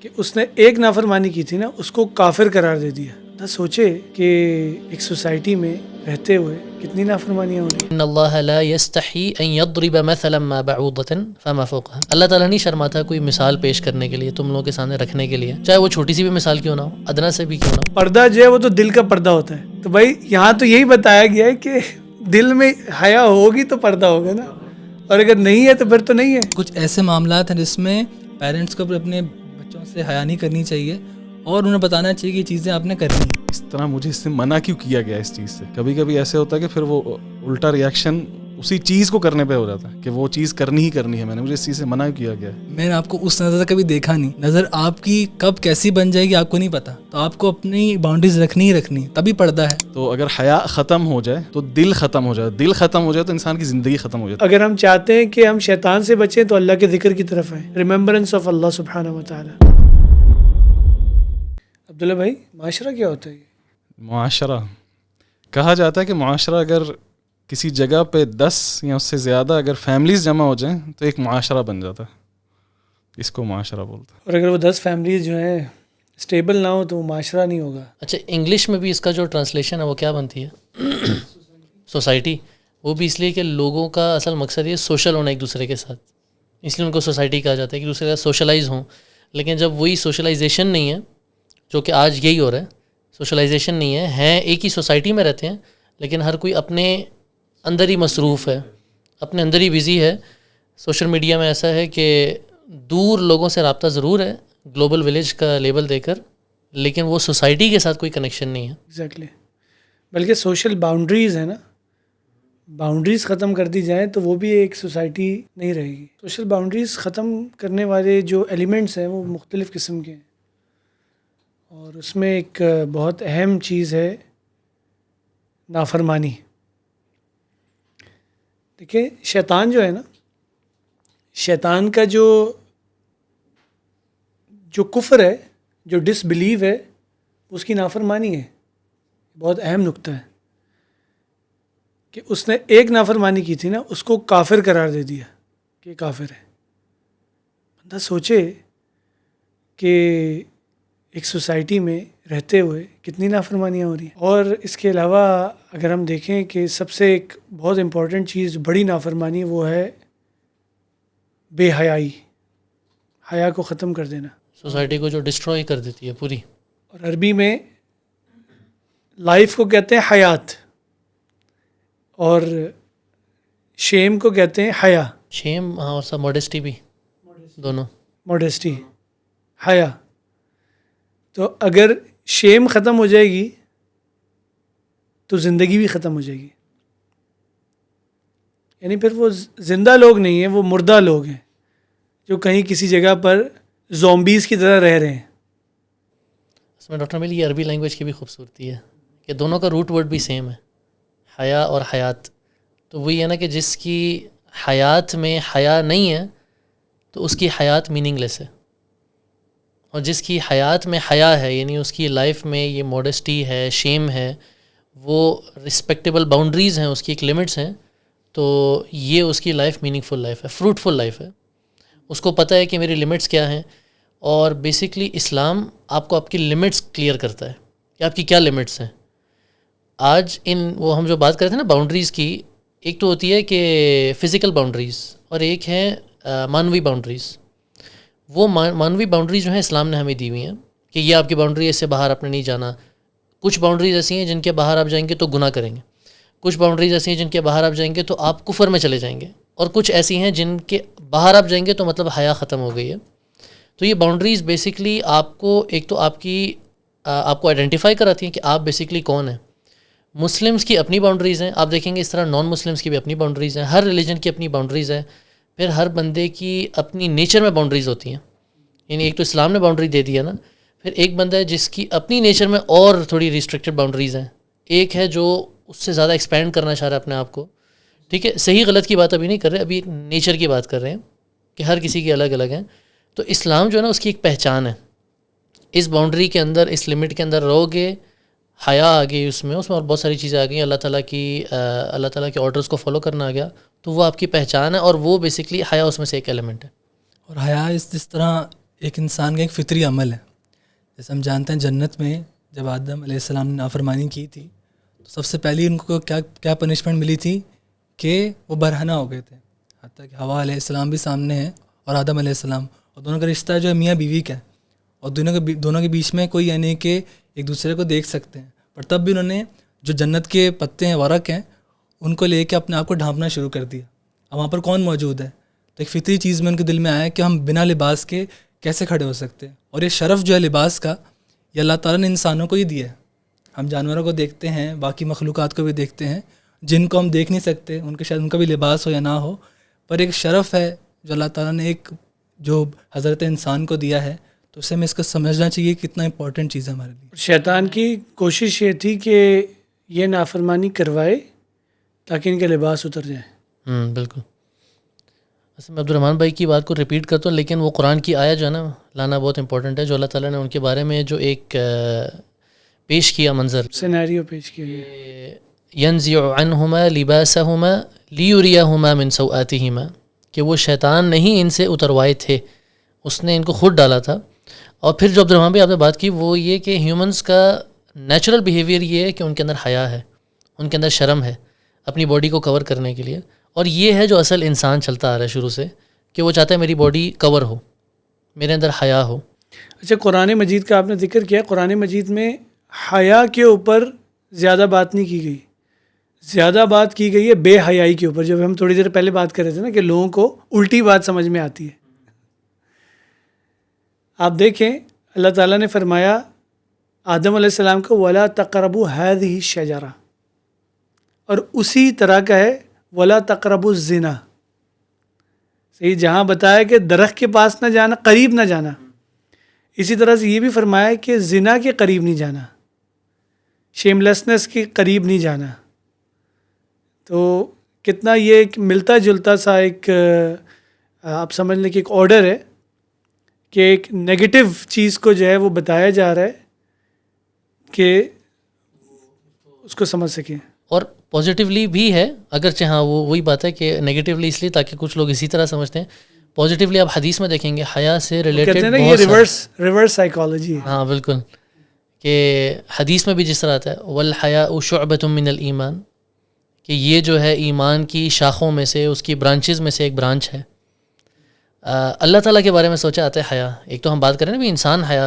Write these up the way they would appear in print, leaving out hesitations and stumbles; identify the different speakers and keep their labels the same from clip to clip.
Speaker 1: کہ اس نے ایک نافرمانی کی تھی نا اس کو کافر قرار دے دیا. نہ سوچے کہ ایک سوسائٹی میں رہتے ہوئے کتنی نافرمانیاں ہو رہی ہیں.
Speaker 2: ان اللہ لا یستحی ان یضرب مثلا ما بعوضۃ فما فوقها. اللہ تعالیٰ نہیں شرماتا کوئی مثال پیش کرنے کے لیے، تم لوگوں کے سامنے رکھنے کے لیے، چاہے وہ چھوٹی سی بھی مثال کیوں نہ ہو، ادنا سے بھی کیوں نہ ہو.
Speaker 1: پردہ جو ہے وہ تو دل کا پردہ ہوتا ہے. تو بھائی یہاں تو یہی بتایا گیا ہے کہ دل میں حیا ہوگی تو پردہ ہوگا نا، اور اگر نہیں ہے تو پھر تو نہیں ہے.
Speaker 3: کچھ ایسے معاملات ہیں جس میں پیرنٹس کو اپنے بچوں سے حیا نہیں کرنی چاہیے اور انہیں بتانا چاہیے کہ یہ چیزیں آپ نے کرنی ہیں.
Speaker 4: اس طرح مجھے اس سے منع کیوں کیا گیا اس چیز سے. کبھی کبھی ایسے ہوتا ہے کہ پھر وہ الٹا ریئیکشن اسی چیز کو کرنے پہ ہو جاتا ہے کہ وہ چیز کرنی ہی کرنی ہے. میں نے مجھے اس چیز سے منع کیا گیا ہے.
Speaker 3: میں نے آپ کو اس نظر سے کبھی دیکھا نہیں. نظر آپ کی کب کیسی بن جائے گی آپ کو نہیں پتا، تو آپ کو اپنی باؤنڈریز رکھنی ہی رکھنی، تبھی پردہ ہے.
Speaker 4: تو اگر حیا ختم ہو جائے تو دل ختم ہو جائے، دل ختم ہو جائے تو انسان کی زندگی ختم ہو جاتی ہے.
Speaker 1: اگر ہم چاہتے ہیں کہ ہم شیطان سے بچیں تو اللہ کے ذکر کی طرف آئیں، ریممبرنس آف اللہ سبحانہ و تعالی. عبداللہ بھائی معاشرہ کیا ہوتا ہے؟
Speaker 4: معاشرہ کہا جاتا ہے کہ معاشرہ اگر کسی جگہ پہ 10 یا اس سے زیادہ اگر فیملیز جمع ہو جائیں تو ایک معاشرہ بن جاتا ہے. اس کو معاشرہ بولتا ہے.
Speaker 1: اور اگر وہ 10 فیملیز جو ہیں اسٹیبل نہ ہو تو وہ معاشرہ نہیں ہوگا.
Speaker 2: اچھا، انگلش میں بھی اس کا جو ٹرانسلیشن ہے وہ کیا بنتی ہے؟ سوسائٹی. وہ بھی اس لیے کہ لوگوں کا اصل مقصد یہ سوشل ہونا ایک دوسرے کے ساتھ، اس لیے ان کو سوسائٹی کہا جاتا ہے کہ دوسرے کے ساتھ سوشلائز ہوں. لیکن جب وہی سوشلائزیشن نہیں ہے، جو کہ آج یہی ہو رہا ہے، سوشلائزیشن نہیں ہے، ہیں ایک ہی سوسائٹی میں رہتے ہیں لیکن ہر کوئی اپنے اندر ہی مصروف ہے، اپنے اندر ہی بزی ہے. سوشل میڈیا میں ایسا ہے کہ دور لوگوں سے رابطہ ضرور ہے گلوبل ولیج کا لیبل دے کر، لیکن وہ سوسائٹی کے ساتھ کوئی کنیکشن نہیں ہے.
Speaker 1: ایگزیکٹلی. بلکہ سوشل باؤنڈریز ہے نا، باؤنڈریز ختم کر دی جائیں تو وہ بھی ایک سوسائٹی نہیں رہے گی. سوشل باؤنڈریز ختم کرنے والے جو ایلیمنٹس ہیں وہ مختلف قسم کے ہیں، اور اس میں ایک بہت اہم چیز ہے نافرمانی. دیکھیں شیطان جو ہے نا، شیطان کا جو کفر ہے، جو ڈس بلیو ہے، اس کی نافرمانی ہے. بہت اہم نقطہ ہے کہ اس نے ایک نافرمانی کی تھی نا اس کو کافر قرار دے دیا کہ کافر ہے. بندہ سوچے کہ ایک سوسائٹی میں رہتے ہوئے کتنی نافرمانیاں ہو رہی ہیں. اور اس کے علاوہ اگر ہم دیکھیں کہ سب سے ایک بہت امپورٹنٹ چیز، بڑی نافرمانی، وہ ہے بے حیائی، حیا کو ختم کر دینا.
Speaker 2: سوسائٹی کو جو ڈسٹروائے کر دیتی ہے پوری.
Speaker 1: اور عربی میں لائف کو کہتے ہیں حیات، اور شیم کو کہتے ہیں حیا.
Speaker 2: شیم، ہاں، اور سب موڈیسٹی بھی، دونوں.
Speaker 1: موڈیسٹی، حیا. تو اگر شیم ختم ہو جائے گی تو زندگی بھی ختم ہو جائے گی. یعنی پھر وہ زندہ لوگ نہیں ہیں، وہ مردہ لوگ ہیں جو کہیں کسی جگہ پر زومبیز کی طرح رہ رہے ہیں.
Speaker 2: اس میں ڈاکٹر میل یہ عربی لینگویج کی بھی خوبصورتی ہے کہ دونوں کا روٹ ورڈ بھی سیم ہے، حیا اور حیات. تو وہی ہے نا کہ جس کی حیات میں حیا نہیں ہے تو اس کی حیات میننگ لیس ہے، اور جس کی حیات میں حیا ہے، یعنی اس کی لائف میں یہ موڈسٹی ہے، شیم ہے، وہ رسپیکٹیبل باؤنڈریز ہیں، اس کی ایک لمٹس ہیں، تو یہ اس کی لائف میننگ فل لائف ہے، فروٹفل لائف ہے. اس کو پتہ ہے کہ میری لمٹس کیا ہیں. اور بیسکلی اسلام آپ کو آپ کی لمٹس کلیئر کرتا ہے کہ آپ کی کیا لمٹس ہیں. آج وہ ہم جو بات کرتے ہیں نا باؤنڈریز کی، ایک تو ہوتی ہے کہ فزیکل باؤنڈریز اور ایک ہے معنوی باؤنڈریز. وہ معنوی باؤنڈریز جو ہیں اسلام نے ہمیں دی ہوئی ہیں کہ یہ آپ کی باؤنڈری ہے، اس سے باہر آپ نے نہیں جانا. کچھ باؤنڈریز ایسی ہیں جن کے باہر آپ جائیں گے تو گناہ کریں گے، کچھ باؤنڈریز ایسی ہیں جن کے باہر آپ جائیں گے تو آپ کفر میں چلے جائیں گے، اور کچھ ایسی ہیں جن کے باہر آپ جائیں گے تو مطلب حیا ختم ہو گئی ہے. تو یہ باؤنڈریز بیسکلی آپ کو ایک تو آپ کو آئیڈینٹیفائی کراتی ہیں کہ آپ بیسکلی کون ہیں. مسلمس کی اپنی باؤنڈریز ہیں، آپ دیکھیں گے اس طرح نان مسلمس کی بھی اپنی باؤنڈریز ہیں، ہر ریلیجن کی اپنی باؤنڈریز ہیں. پھر ہر بندے کی اپنی نیچر میں باؤنڈریز ہوتی ہیں. یعنی ایک تو اسلام نے باؤنڈری دے دیا نا، پھر ایک بندہ ہے جس کی اپنی نیچر میں اور تھوڑی ریسٹرکٹڈ باؤنڈریز ہیں. ایک ہے جو اس سے زیادہ ایکسپینڈ کرنا چاہ رہا ہے اپنے آپ کو. ٹھیک ہے، صحیح غلط کی بات ابھی نہیں کر رہے، ابھی نیچر کی بات کر رہے ہیں کہ ہر کسی کی الگ الگ ہیں. تو اسلام جو ہے نا اس کی ایک پہچان ہے. اس باؤنڈری کے اندر، اس لمٹ کے اندر رہو گے، حیا آ گئی اس میں اور بہت ساری چیزیں آ گئیں، اللہ تعالیٰ کے آرڈرز کو فالو کرنا آ گیا، تو وہ آپ کی پہچان ہے، اور وہ بیسکلی حیا اس میں سے ایک ایلیمنٹ ہے.
Speaker 3: اور حیا جس طرح ایک انسان کا ایک فطری عمل ہے. جیسے ہم جانتے ہیں جنت میں جب آدم علیہ السلام نے نافرمانی کی تھی تو سب سے پہلی ان کو کیا پنشمنٹ ملی تھی کہ وہ برہنہ ہو گئے تھے. حتیٰ کہ حوا علیہ السلام بھی سامنے ہیں اور آدم علیہ السلام, اور دونوں کا رشتہ جو ہے میاں بیوی کا ہے, اور دونوں کے بیچ میں کوئی یعنی کہ ایک دوسرے کو دیکھ سکتے ہیں, پر تب بھی انہوں نے جو جنت کے پتے ہیں, ورق ہیں, ان کو لے کے اپنے آپ کو ڈھانپنا شروع کر دیا. اب وہاں پر کون موجود ہے؟ تو ایک فطری چیز میں ان کے دل میں آیا کہ ہم بنا لباس کے کیسے کھڑے ہو سکتے ہیں. اور یہ شرف جو ہے لباس کا, یہ اللہ تعالیٰ نے انسانوں کو ہی دیا ہے. ہم جانوروں کو دیکھتے ہیں, باقی مخلوقات کو بھی دیکھتے ہیں, جن کو ہم دیکھ نہیں سکتے, ان کے شاید ان کا بھی لباس ہو یا نہ ہو, پر ایک شرف ہے جو اللہ تعالیٰ نے ایک جو حضرت انسان کو دیا ہے, تو اسے ہمیں اس کو سمجھنا چاہیے کتنا امپورٹنٹ چیز ہے ہمارے لیے.
Speaker 1: شیطان کی کوشش یہ تھی کہ یہ نافرمانی کروائے تاکہ ان کے لباس اتر جائیں.
Speaker 2: بالکل. اصل میں عبد الرحمن بھائی کی بات کو ریپیٹ کرتا ہوں, لیکن وہ قرآن کی آیا جو ہے نا لانا بہت امپورٹنٹ ہے, جو اللہ تعالیٰ نے ان کے بارے میں جو ایک پیش کیا منظر,
Speaker 1: سینیریو پیش کیا گیا,
Speaker 2: ینزع عنہما لباسہما لیریہما من سوآتہما, کہ وہ شیطان نہیں ان سے اتروائے تھے, اس نے ان کو خود ڈالا تھا. اور پھر جو عبد الرحمن بھائی آپ نے بات کی وہ یہ کہ ہیومنس کا نیچرل بیہیویئر یہ ہے کہ ان کے اندر حیا ہے, ان کے اندر شرم ہے اپنی باڈی کو کور کرنے کے لیے, اور یہ ہے جو اصل انسان چلتا آ رہا ہے شروع سے, کہ وہ چاہتا ہے میری باڈی کور ہو, میرے اندر حیا ہو.
Speaker 1: اچھا, قرآن مجید کا آپ نے ذکر کیا, قرآن مجید میں حیا کے اوپر زیادہ بات نہیں کی گئی, زیادہ بات کی گئی ہے بے حیائی کے اوپر, جو ہم تھوڑی دیر پہلے بات کر رہے تھے نا کہ لوگوں کو الٹی بات سمجھ میں آتی ہے. آپ دیکھیں اللہ تعالیٰ نے فرمایا آدم علیہ السلام کو وَلَا تَقْرَبُوا هَذِهِ الشَّجَرَةَ, اور اسی طرح کا ہے وَلَا تَقْرَبُوا الزِّنَا. صحیح, جہاں بتایا کہ درخت کے پاس نہ جانا, قریب نہ جانا, اسی طرح سے یہ بھی فرمایا کہ زنا کے قریب نہیں جانا, شیم لیسنس کے قریب نہیں جانا. تو کتنا یہ ایک ملتا جلتا سا ایک آپ سمجھ لیں کہ ایک آرڈر ہے کہ ایک نیگیٹو چیز کو جو ہے وہ بتایا جا رہا ہے کہ اس کو سمجھ سکیں, اور
Speaker 2: پازیٹیولی بھی ہے, اگرچہ ہاں وہی بات ہے کہ نیگیٹیولی اس لیے تاکہ کچھ لوگ اسی طرح سمجھتے ہیں. پازیٹیولی آپ حدیث میں دیکھیں گے حیا سے ریلیٹڈ
Speaker 1: کہتے ہیں نا یہ ریورس سائیکالوجی ہے.
Speaker 2: ہاں بالکل, کہ حدیث میں بھی جس طرح آتا ہے والحیاء شعبۃ من الایمان, کہ یہ جو ہے ایمان کی شاخوں میں سے, اس کی برانچز میں سے ایک برانچ ہے. اللہ تعالیٰ کے بارے میں سوچا آتا ہے حیا, ایک تو ہم بات کریں نا بھی انسان حیا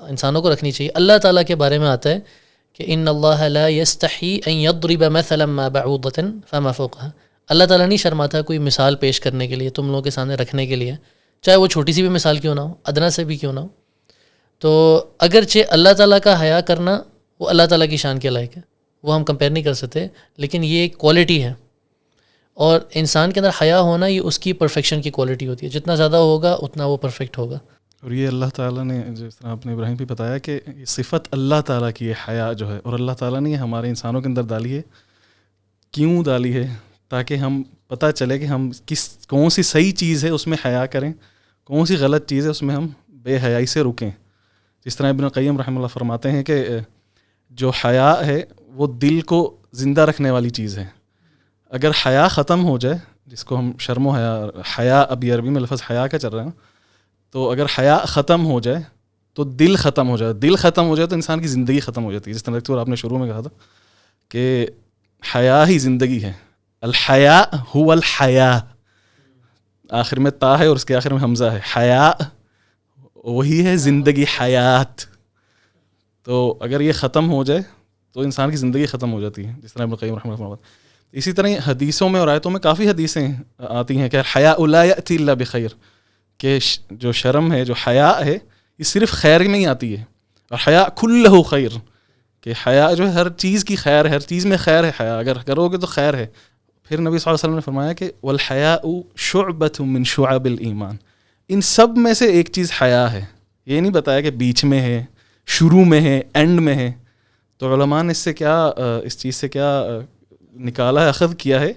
Speaker 2: انسانوں کو رکھنی چاہیے, اللہ تعالیٰ کے بارے میں آتا ہے کہ ان اللہ لا یستحی ان یضرب مثلا ما بعوضۃ فما فوقها, اللہ تعالیٰ نہیں شرماتا کوئی مثال پیش کرنے کے لیے, تم لوگوں کے سامنے رکھنے کے لیے, چاہے وہ چھوٹی سی بھی مثال کیوں نہ ہو, ادنا سے بھی کیوں نہ ہو. تو اگرچہ اللہ تعالیٰ کا حیا کرنا وہ اللہ تعالیٰ کی شان کے لائق ہے, وہ ہم کمپیئر نہیں کر سکتے, لیکن یہ ایک کوالٹی ہے, اور انسان کے اندر حیا ہونا یہ اس کی پرفیکشن کی کوالٹی ہوتی ہے, جتنا زیادہ ہوگا اتنا وہ پرفیکٹ ہوگا.
Speaker 4: اور یہ اللہ تعالیٰ نے جس طرح آپ نے ابراہیم بھی بتایا کہ یہ صفت اللہ تعالیٰ کی ہے حیا جو ہے, اور اللہ تعالیٰ نے یہ ہمارے انسانوں کے اندر ڈالی ہے. کیوں ڈالی ہے؟ تاکہ ہم پتہ چلے کہ ہم کون سی صحیح چیز ہے اس میں حیا کریں, کون سی غلط چیز ہے اس میں ہم بے حیائی سے رکیں. جس طرح ابن قیم رحمہ اللہ فرماتے ہیں کہ جو حیا ہے وہ دل کو زندہ رکھنے والی چیز ہے. اگر حیا ختم ہو جائے, جس کو ہم شرم و حیا ابھی عربی میں لفظ حیا کا چل رہا ہے, تو اگر حیا ختم ہو جائے تو دل ختم ہو جائے, دل ختم ہو جائے تو انسان کی زندگی ختم ہو جاتی ہے. جس طرح آپ نے شروع میں کہا تھا کہ حیا ہی زندگی ہے, الحیا هو الحیا, آخر میں تا ہے اور اس کے آخر میں حمزہ ہے, حیا وہی ہے زندگی, حیات. تو اگر یہ ختم ہو جائے تو انسان کی زندگی ختم ہو جاتی ہے, جس طرح ابن قیم رحمہ اللہ. اسی طرح حدیثوں میں اور آیتوں میں کافی حدیثیں آتی ہیں کہ حیا لا یأتی الا بخیر, کہ جو شرم ہے, جو حیا ہے, یہ صرف خیر میں ہی آتی ہے, اور حیا کلہ خیر, کہ حیا جو ہے ہر چیز کی خیر ہے, ہر چیز میں خیر ہے حیا, اگر کرو گے تو خیر ہے. پھر نبی صلی اللہ علیہ وسلم نے فرمایا کہ والحیاء شعبۃ من شعب الایمان, ان سب میں سے ایک چیز حیا ہے. یہ نہیں بتایا کہ بیچ میں ہے, شروع میں ہے, اینڈ میں ہے. تو علماء نے اس چیز سے کیا نکالا ہے, اخذ کیا ہے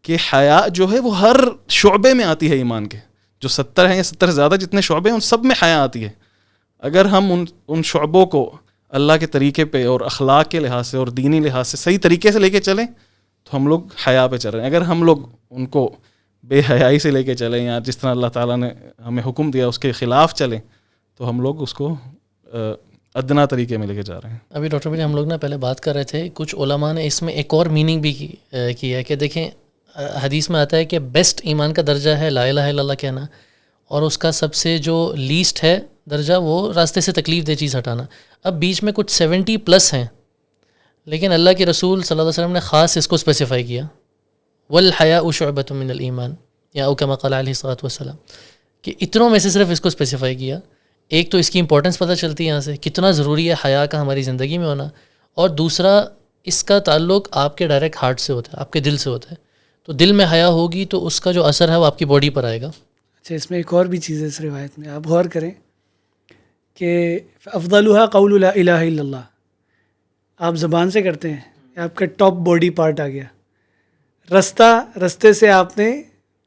Speaker 4: کہ حیا جو ہے وہ ہر شعبے میں آتی ہے ایمان کے. جو 70 ہیں یا 70 سے زیادہ جتنے شعبے ہیں ان سب میں حیا آتی ہے. اگر ہم ان شعبوں کو اللہ کے طریقے پہ اور اخلاق کے لحاظ سے اور دینی لحاظ سے صحیح طریقے سے لے کے چلیں تو ہم لوگ حیا پہ چل رہے ہیں. اگر ہم لوگ ان کو بے حیائی سے لے کے چلیں یا جس طرح اللہ تعالیٰ نے ہمیں حکم دیا اس کے خلاف چلیں تو ہم لوگ اس کو ادنا طریقے میں لے کے جا رہے ہیں.
Speaker 2: ابھی ڈاکٹر بھائی ہم لوگ نا پہلے بات کر رہے تھے, کچھ علماء نے اس میں ایک اور میننگ بھی کی ہے کہ دیکھیں حدیث میں آتا ہے کہ بیسٹ ایمان کا درجہ ہے لا الہ الا اللہ کہنا, اور اس کا سب سے جو لیسٹ ہے درجہ وہ راستے سے تکلیف دہ چیز ہٹانا. اب بیچ میں کچھ 70+ ہیں, لیکن اللہ کے رسول صلی اللہ علیہ وسلم نے خاص اس کو اسپیسیفائی کیا, والحیاء شعبۃ من الایمان, یا او کما قال علیہ الصلوۃ والسلام, کہ اتنوں میں سے صرف اس کو اسپیسیفائی کیا. ایک تو اس کی امپورٹنس پتہ چلتی ہے یہاں سے کتنا ضروری ہے حیا کا ہماری زندگی میں ہونا, اور دوسرا اس کا تعلق آپ کے ڈائریکٹ ہارٹ سے ہوتا ہے, آپ کے دل سے ہوتا ہے. تو دل میں حیا ہوگی تو اس کا جو اثر ہے وہ آپ کی باڈی پر آئے گا.
Speaker 1: اچھا, اس میں ایک اور بھی چیز ہے اس روایت میں, آپ غور کریں کہ افضلها قول لا الہ الا اللہ, آپ زبان سے کرتے ہیں, آپ کا ٹاپ باڈی پارٹ آ گیا. رستے سے آپ نے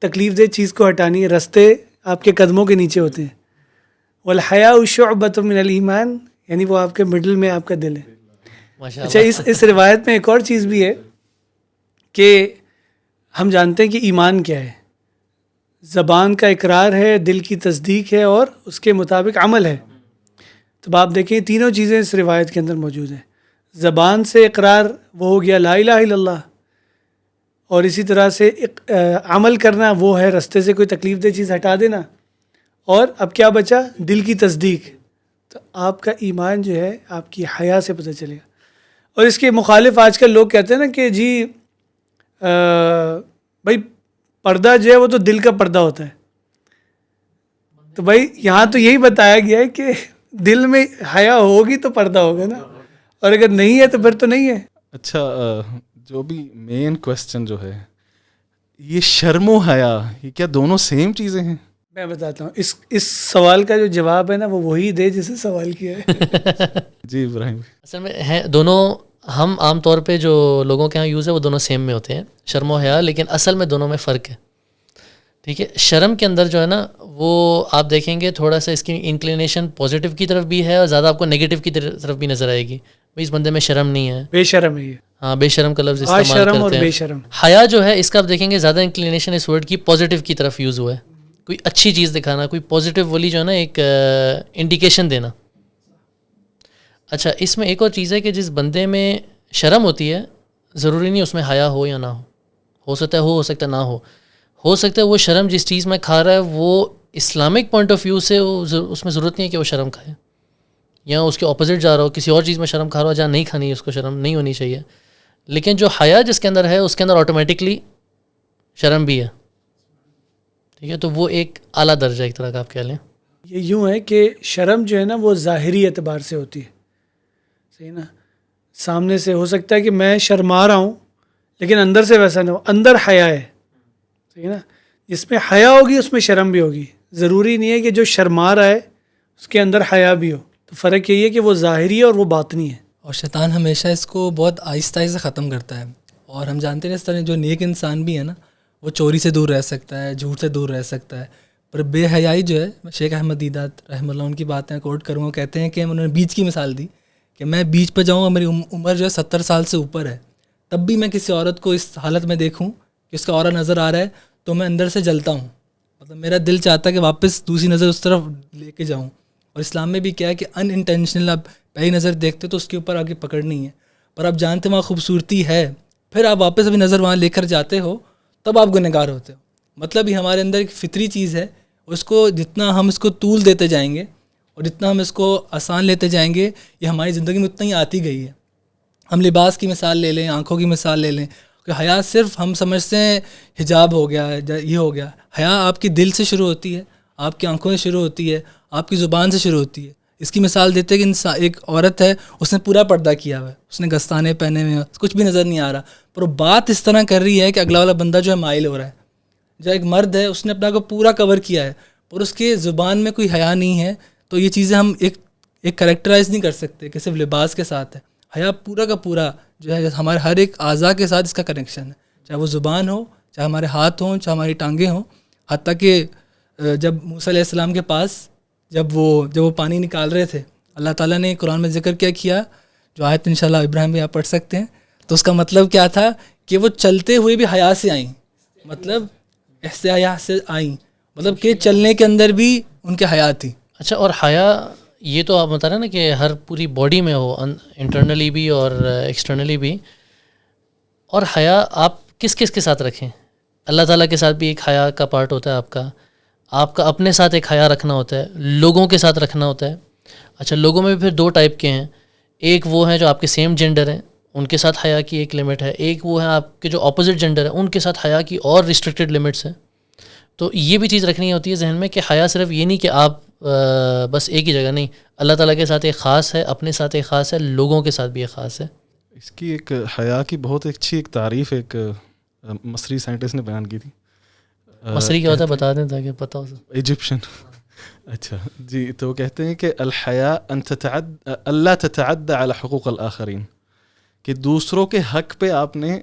Speaker 1: تکلیف دہ چیز کو ہٹانی ہے, رستے آپ کے قدموں کے نیچے ہوتے ہیں. والحیاء شعبۃ من الایمان, یعنی وہ آپ کے مڈل میں آپ کا دل ہے.
Speaker 2: ماشاء
Speaker 1: اچھا,
Speaker 2: اللہ.
Speaker 1: اس روایت میں ایک اور چیز بھی ہے کہ ہم جانتے ہیں کہ ایمان کیا ہے. زبان کا اقرار ہے, دل کی تصدیق ہے, اور اس کے مطابق عمل ہے. تو آپ دیکھیں تینوں چیزیں اس روایت کے اندر موجود ہیں. زبان سے اقرار وہ ہو گیا لا الہ الا اللہ, اور اسی طرح سے عمل کرنا وہ ہے رستے سے کوئی تکلیف دہ چیز ہٹا دینا, اور اب کیا بچا, دل کی تصدیق. تو آپ کا ایمان جو ہے آپ کی حیا سے پتہ چلے گا. اور اس کے مخالف آج کل لوگ کہتے ہیں نا کہ جی بھائی پردہ جو ہے وہ تو دل کا پردہ ہوتا ہے. تو بھائی یہاں تو یہی بتایا گیا ہے کہ دل میں حیا ہوگی تو پردہ ہوگا نا, اور اگر نہیں ہے تو پھر تو نہیں ہے.
Speaker 4: اچھا, جو بھی مین کویسچن جو ہے, یہ شرم و حیا یہ کیا دونوں سیم چیزیں ہیں؟
Speaker 1: میں بتاتا ہوں, اس سوال کا جو جواب ہے نا وہ وہی دے جسے سوال کیا ہے.
Speaker 4: جی ابراہیم.
Speaker 2: اصل میں ہیں دونوں, ہم عام طور پہ جو لوگوں کے یہاں یوز ہے وہ دونوں سیم میں ہوتے ہیں, شرم و حیا, لیکن اصل میں دونوں میں فرق ہے. ٹھیک ہے, شرم کے اندر جو ہے نا وہ آپ دیکھیں گے تھوڑا سا اس کی انکلینیشن پازیٹیو کی طرف بھی ہے, اور زیادہ آپ کو نیگیٹو کی طرف بھی نظر آئے گی. بھائی اس بندے میں شرم نہیں ہے,
Speaker 1: بے شرم ہے یہ.
Speaker 2: ہاں بے شرم کا لفظ استعمال
Speaker 1: شرم اور
Speaker 2: کرتے
Speaker 1: بے
Speaker 2: ہیں.
Speaker 1: شرم.
Speaker 2: حیا جو ہے اس کا آپ دیکھیں گے زیادہ انکلینیشن اس ورڈ کی پازیٹیو کی طرف یوز ہوا ہے. کوئی اچھی چیز دکھانا, کوئی پازیٹیو والی جو ہے نا ایک انڈیکیشن دینا. اچھا, اس میں ایک اور چیز ہے کہ جس بندے میں شرم ہوتی ہے ضروری نہیں اس میں حیا ہو یا نہ ہو سکتا ہے ہو سکتا ہے نہ ہو سکتا ہے وہ شرم جس چیز میں کھا رہا ہے وہ اسلامک پوائنٹ آف ویو سے اس میں ضرورت نہیں ہے کہ وہ شرم کھائے, یا اس کے اپوزٹ جا رہا ہو کسی اور چیز میں شرم کھا رہا ہو جہاں نہیں کھانی ہے اس کو شرم نہیں ہونی چاہیے. لیکن جو حیا جس کے اندر ہے اس کے اندر آٹومیٹکلی شرم بھی ہے. ٹھیک ہے, تو وہ ایک اعلیٰ درجہ ایک طرح کا آپ کہہ لیں.
Speaker 1: یہ یوں ہے کہ شرم جو ہے نا وہ ظاہری اعتبار سے ہوتی ہے, صحیح نا. سامنے سے ہو سکتا ہے کہ میں شرما رہا ہوں لیکن اندر سے ویسا نہ ہو, اندر حیا ہے, صحیح نا. جس میں حیا ہوگی اس میں شرم بھی ہوگی. ضروری نہیں ہے کہ جو شرما رہا ہے اس کے اندر حیا بھی ہو. تو فرق یہی ہے کہ وہ ظاہری ہے اور وہ باطنی ہے.
Speaker 3: اور شیطان ہمیشہ اس کو بہت آہستہ آہستہ ختم کرتا ہے. اور ہم جانتے ہیں اس طرح جو نیک انسان بھی ہے نا وہ چوری سے دور رہ سکتا ہے, جھوٹ سے دور رہ سکتا ہے, پر بے حیائی جو ہے, میں شیخ احمد دیدات رحمہ اللہ ان کی باتیں کوٹ کروں گا, کہتے ہیں کہ انہوں نے بیچ کی مثال دی کہ میں بیچ پہ جاؤں, میری عمر جو ہے 70 سال سے اوپر ہے, تب بھی میں کسی عورت کو اس حالت میں دیکھوں کہ اس کا عورت نظر آ رہا ہے تو میں اندر سے جلتا ہوں. مطلب میرا دل چاہتا ہے کہ واپس دوسری نظر اس طرف لے کے جاؤں. اور اسلام میں بھی کیا ہے کہ ان انٹینشنل آپ پہلی نظر دیکھتے تو اس کے اوپر آگے پکڑنی ہے, پر آپ جانتے وہاں خوبصورتی ہے, پھر آپ واپس ابھی نظر وہاں لے کر جاتے ہو تب آپ گنہگار ہوتے ہو. مطلب یہ ہمارے اندر ایک فطری چیز ہے, اس کو جتنا ہم اس کو طول دیتے جائیں گے اور جتنا ہم اس کو آسان لیتے جائیں گے یہ ہماری زندگی میں اتنا ہی آتی گئی ہے. ہم لباس کی مثال لے لیں, آنکھوں کی مثال لے لیں, کہ حیا صرف ہم سمجھتے ہیں حجاب ہو گیا, یہ ہو گیا. حیا آپ کی دل سے شروع ہوتی ہے, آپ کی آنکھوں سے شروع ہوتی ہے, آپ کی زبان سے شروع ہوتی ہے. اس کی مثال دیتے ہیں کہ ایک عورت ہے, اس نے پورا پردہ کیا ہوا ہے, اس نے گستانے پہنے ہوئے ہیں, کچھ بھی نظر نہیں آ رہا, پر وہ بات اس طرح کر رہی ہے کہ اگلا والا بندہ جو ہے مائل ہو رہا ہے. جو ایک مرد ہے اس نے اپنا کو پورا کور کیا ہے اور اس کے زبان میں کوئی حیا نہیں ہے, تو یہ چیزیں ہم ایک کریکٹرائز نہیں کر سکتے کہ صرف لباس کے ساتھ ہے. حیا پورا کا پورا جو ہے ہمارے ہر ایک اعضاء کے ساتھ اس کا کنیکشن ہے, چاہے وہ زبان ہو, چاہے ہمارے ہاتھ ہوں, چاہے ہماری ٹانگیں ہوں. حتیٰ کہ جب موسیٰ علیہ السلام کے پاس جب وہ پانی نکال رہے تھے, اللہ تعالیٰ نے قرآن میں ذکر کیا جو آیت انشاءاللہ ابراہیم بھی آپ پڑھ سکتے ہیں, تو اس کا مطلب کیا تھا کہ وہ چلتے ہوئے بھی حیا سے آئیں, مطلب استحیا سے آئیں, مطلب کہ چلنے کے اندر بھی ان کے حیا تھی.
Speaker 2: اچھا، اور حیا یہ تو آپ بتا رہے ہیں نا کہ ہر پوری باڈی میں ہو، انٹرنلی بھی اور ایکسٹرنلی بھی. اور حیا آپ کس کس کے ساتھ رکھیں؟ اللہ تعالیٰ کے ساتھ بھی ایک حیا کا پارٹ ہوتا ہے آپ کا اپنے ساتھ ایک حیا رکھنا ہوتا ہے، لوگوں کے ساتھ رکھنا ہوتا ہے. اچھا، لوگوں میں بھی پھر 2 ٹائپ کے ہیں. ایک وہ ہیں جو آپ کے سیم جینڈر ہیں، ان کے ساتھ حیا کی ایک لمٹ ہے. ایک وہ ہیں آپ کے جو اپوزٹ جینڈر ہیں، ان کے ساتھ حیا کی اور ریسٹرکٹیڈ لمٹس ہیں. تو یہ بھی چیز رکھنی ہوتی ہے ذہن میں کہ حیا صرف یہ نہیں کہ آپ بس ایک ہی جگہ، نہیں، اللہ تعالیٰ کے ساتھ ایک خاص ہے، اپنے ساتھ ایک خاص ہے، لوگوں کے ساتھ بھی ایک خاص ہے.
Speaker 4: اس کی ایک حیا کی بہت اچھی ایک تعریف ایک مصری سائنٹسٹ نے بیان کی تھی.
Speaker 2: مصری کیا ہوتا ہے بتا دیں تاکہ پتہ ہو.
Speaker 4: ایجپشن. اچھا جی، تو وہ کہتے ہیں کہ الحیا ان اللہ تتعدى على حقوق الآخرین، کہ دوسروں کے حق پہ آپ نے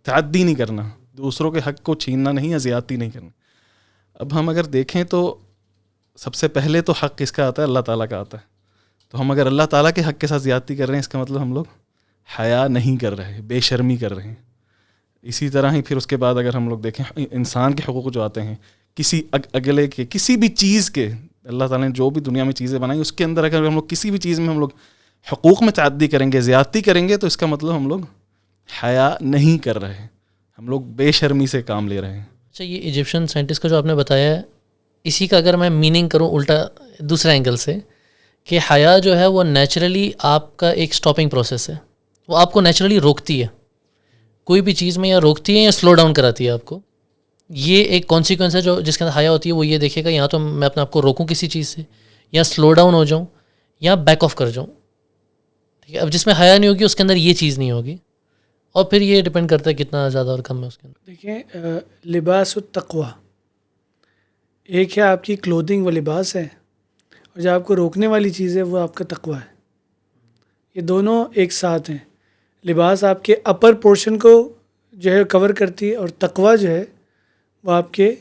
Speaker 4: تعدی نہیں کرنا، دوسروں کے حق کو چھیننا نہیں یا زیادتی نہیں کرنی. اب ہم اگر دیکھیں تو سب سے پہلے تو حق کس کا آتا ہے؟ اللہ تعالیٰ کا آتا ہے. تو ہم اگر اللہ تعالیٰ کے حق کے ساتھ زیادتی کر رہے ہیں، اس کا مطلب ہم لوگ حیا نہیں کر رہے، بے شرمی کر رہے ہیں. اسی طرح ہی پھر اس کے بعد اگر ہم لوگ دیکھیں انسان کے حقوق جو آتے ہیں، کسی اگلے کے کسی بھی چیز کے، اللہ تعالیٰ نے جو بھی دنیا میں چیزیں بنائی اس کے اندر اگر ہم لوگ کسی بھی چیز میں ہم لوگ حقوق میں تعدی کریں گے، زیادتی کریں گے، تو اس کا مطلب ہم لوگ حیا نہیں کر رہے، ہم لوگ بے شرمی سے کام لے رہے ہیں.
Speaker 2: اچھا، یہ ایجپشن سائنٹسٹ کا جو آپ نے بتایا ہے، اسی کا اگر میں میننگ کروں الٹا دوسرے اینگل سے، کہ حیا جو ہے وہ نیچرلی آپ کا ایک سٹاپنگ پروسیس ہے، وہ آپ کو نیچرلی روکتی ہے کوئی بھی چیز میں، یا روکتی ہے یا سلو ڈاؤن کراتی ہے آپ کو. یہ ایک کانسیکوینس ہے جو جس کے اندر حیا ہوتی ہے، وہ یہ دیکھے گا یا تو میں اپنے آپ کو روکوں کسی چیز سے، یا سلو ڈاؤن ہو جاؤں، یا بیک آف کر جاؤں. ٹھیک ہے، اب جس میں حیا نہیں ہوگی اس کے اندر یہ چیز نہیں ہوگی، اور پھر یہ ڈپینڈ کرتا ہے کتنا زیادہ اور کم ہے اس کے اندر.
Speaker 1: دیکھیں، لباس التقویٰ ایک ہے، آپ کی کلودنگ و لباس ہے، اور جو آپ کو روکنے والی چیز ہے وہ آپ کا تقویٰ ہے. یہ دونوں ایک ساتھ ہیں. لباس آپ کے اپر پورشن کو جو ہے کور کرتی ہے، اور تقویٰ جو ہے وہ آپ کے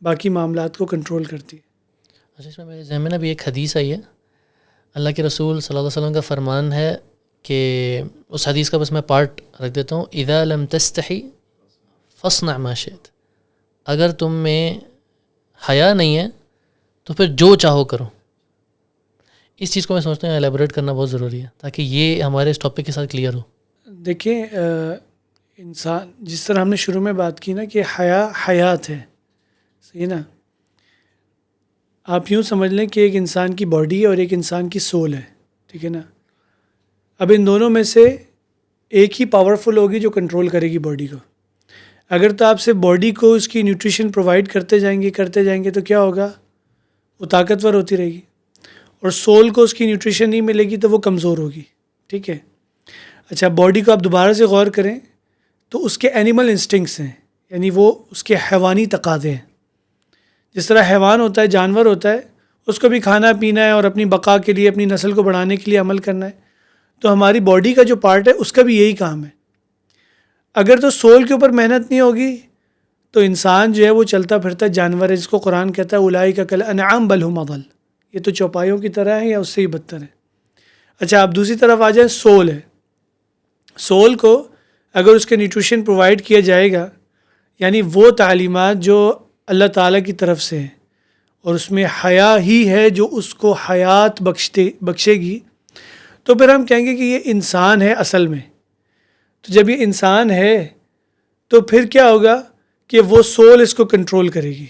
Speaker 1: باقی معاملات کو کنٹرول کرتی ہے.
Speaker 2: اچھا، اس میں میرے ذہن میں نا بھی ایک حدیث آئی ہے، اللہ کے رسول صلی اللہ علیہ وسلم کا فرمان ہے کہ اس حدیث کا بس میں پارٹ رکھ دیتا ہوں، اذا لم تستحی فاصنع ما شئت. اگر تم میں حیا نہیں ہے تو پھر جو چاہو کرو. اس چیز کو میں سمجھتا ہوں ایلیبوریٹ کرنا بہت ضروری ہے تاکہ یہ ہمارے اس ٹاپک کے ساتھ کلیئر ہو.
Speaker 1: دیکھیں، انسان جس طرح ہم نے شروع میں بات کی نا کہ حیا حیات ہے، صحیح نا؟ آپ یوں سمجھ لیں کہ ایک انسان کی باڈی ہے اور ایک انسان کی سول ہے، ٹھیک ہے نا؟ اب ان دونوں میں سے ایک ہی پاورفل ہوگی جو کنٹرول کرے گی باڈی کو. اگر تو آپ سے باڈی کو اس کی نیوٹریشن پرووائڈ کرتے جائیں گے تو کیا ہوگا؟ وہ طاقتور ہوتی رہے گی. اور سول کو اس کی نیوٹریشن نہیں ملے گی تو وہ کمزور ہوگی. ٹھیک ہے. اچھا، باڈی کو آپ دوبارہ سے غور کریں تو اس کے اینیمل انسٹنکٹس ہیں، یعنی وہ اس کے حیوانی تقاضے ہیں. جس طرح حیوان ہوتا ہے، جانور ہوتا ہے، اس کو بھی کھانا پینا ہے اور اپنی بقا کے لیے، اپنی نسل کو بڑھانے کے لیے عمل کرنا ہے. تو ہماری باڈی کا جو پارٹ ہے اس کا بھی یہی کام ہے. اگر تو سول کے اوپر محنت نہیں ہوگی تو انسان جو ہے وہ چلتا پھرتا جانور ہے، جس کو قرآن کہتا ہے اولئک کالانعام بل ھم اضل. یہ تو چوپایوں کی طرح ہے یا اس سے ہی بدتر ہے. اچھا، آپ دوسری طرف آ جائیں، سول ہے. سول کو اگر اس کے نیوٹریشن پرووائڈ کیا جائے گا، یعنی وہ تعلیمات جو اللہ تعالیٰ کی طرف سے ہیں، اور اس میں حیا ہی ہے جو اس کو حیات بخشے گی، تو پھر ہم کہیں گے کہ یہ انسان ہے اصل میں. تو جب یہ انسان ہے تو پھر کیا ہوگا کہ وہ سول اس کو کنٹرول کرے گی.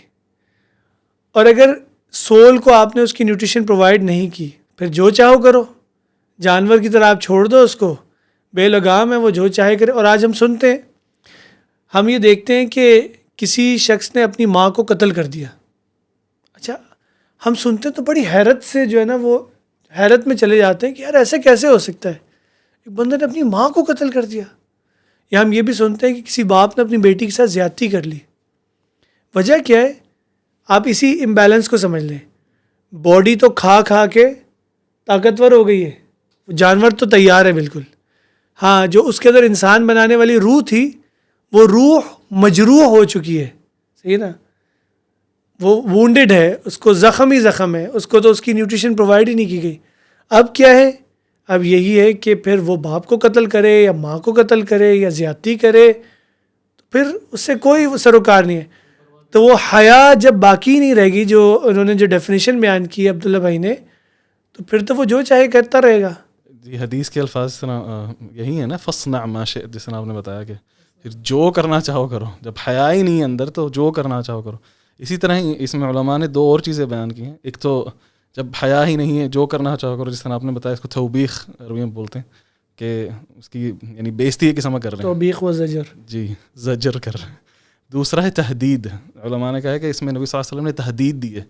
Speaker 1: اور اگر سول کو آپ نے اس کی نیوٹریشن پرووائڈ نہیں کی، پھر جو چاہو کرو، جانور کی طرح آپ چھوڑ دو اس کو، بے لگام ہے، وہ جو چاہے کرے. اور آج ہم سنتے ہیں، ہم یہ دیکھتے ہیں کہ کسی شخص نے اپنی ماں کو قتل کر دیا. اچھا، ہم سنتے ہیں تو بڑی حیرت سے جو ہے نا وہ حیرت میں چلے جاتے ہیں کہ یار ایسے کیسے ہو سکتا ہے، ایک بندے نے اپنی ماں کو قتل کر دیا. یا ہم یہ بھی سنتے ہیں کہ کسی باپ نے اپنی بیٹی کے ساتھ زیادتی کر لی. وجہ کیا ہے؟ آپ اسی امبیلنس کو سمجھ لیں. باڈی تو کھا کے طاقتور ہو گئی ہے، جانور تو تیار ہے بالکل. ہاں، جو اس کے اندر انسان بنانے والی روح تھی، وہ روح مجروح ہو چکی ہے، صحیح نا؟ وہ وونڈڈ ہے، اس کو زخم ہی زخم ہے، اس کو تو اس کی نیوٹریشن پرووائڈ ہی نہیں کی گئی. اب کیا ہے؟ اب یہی ہے کہ پھر وہ باپ کو قتل کرے یا ماں کو قتل کرے یا زیادتی کرے، تو پھر اس سے کوئی سروکار نہیں ہے. تو وہ حیا جب باقی نہیں رہے گی، جو انہوں نے جو ڈیفینیشن بیان کی عبداللہ بھائی نے، تو پھر تو وہ جو چاہے کرتا رہے گا.
Speaker 4: جی حدیث کے الفاظ اس طرح یہی ہے نا، فصنع ما شئت، جس طرح آپ نے بتایا کہ پھر جو کرنا چاہو کرو. جب حیا ہی نہیں ہے اندر تو جو کرنا چاہو کرو. اسی طرح ہی اس میں علماء نے دو اور چیزیں بیان کی ہیں. ایک تو جب حیا ہی نہیں ہے جو کرنا چاہو کرو، جس طرح آپ نے بتایا، اس کو توبیخ عربی میں بولتے ہیں، کہ اس کی یعنی بےزتی ہے قسم کر رہے ہیں.
Speaker 1: توبیخ و زجر.
Speaker 4: جی زجر کر رہے ہیں. دوسرا ہے تحدید. علماء نے کہا ہے کہ اس میں نبی صلی اللہ علیہ وسلم نے تحدید دی ہے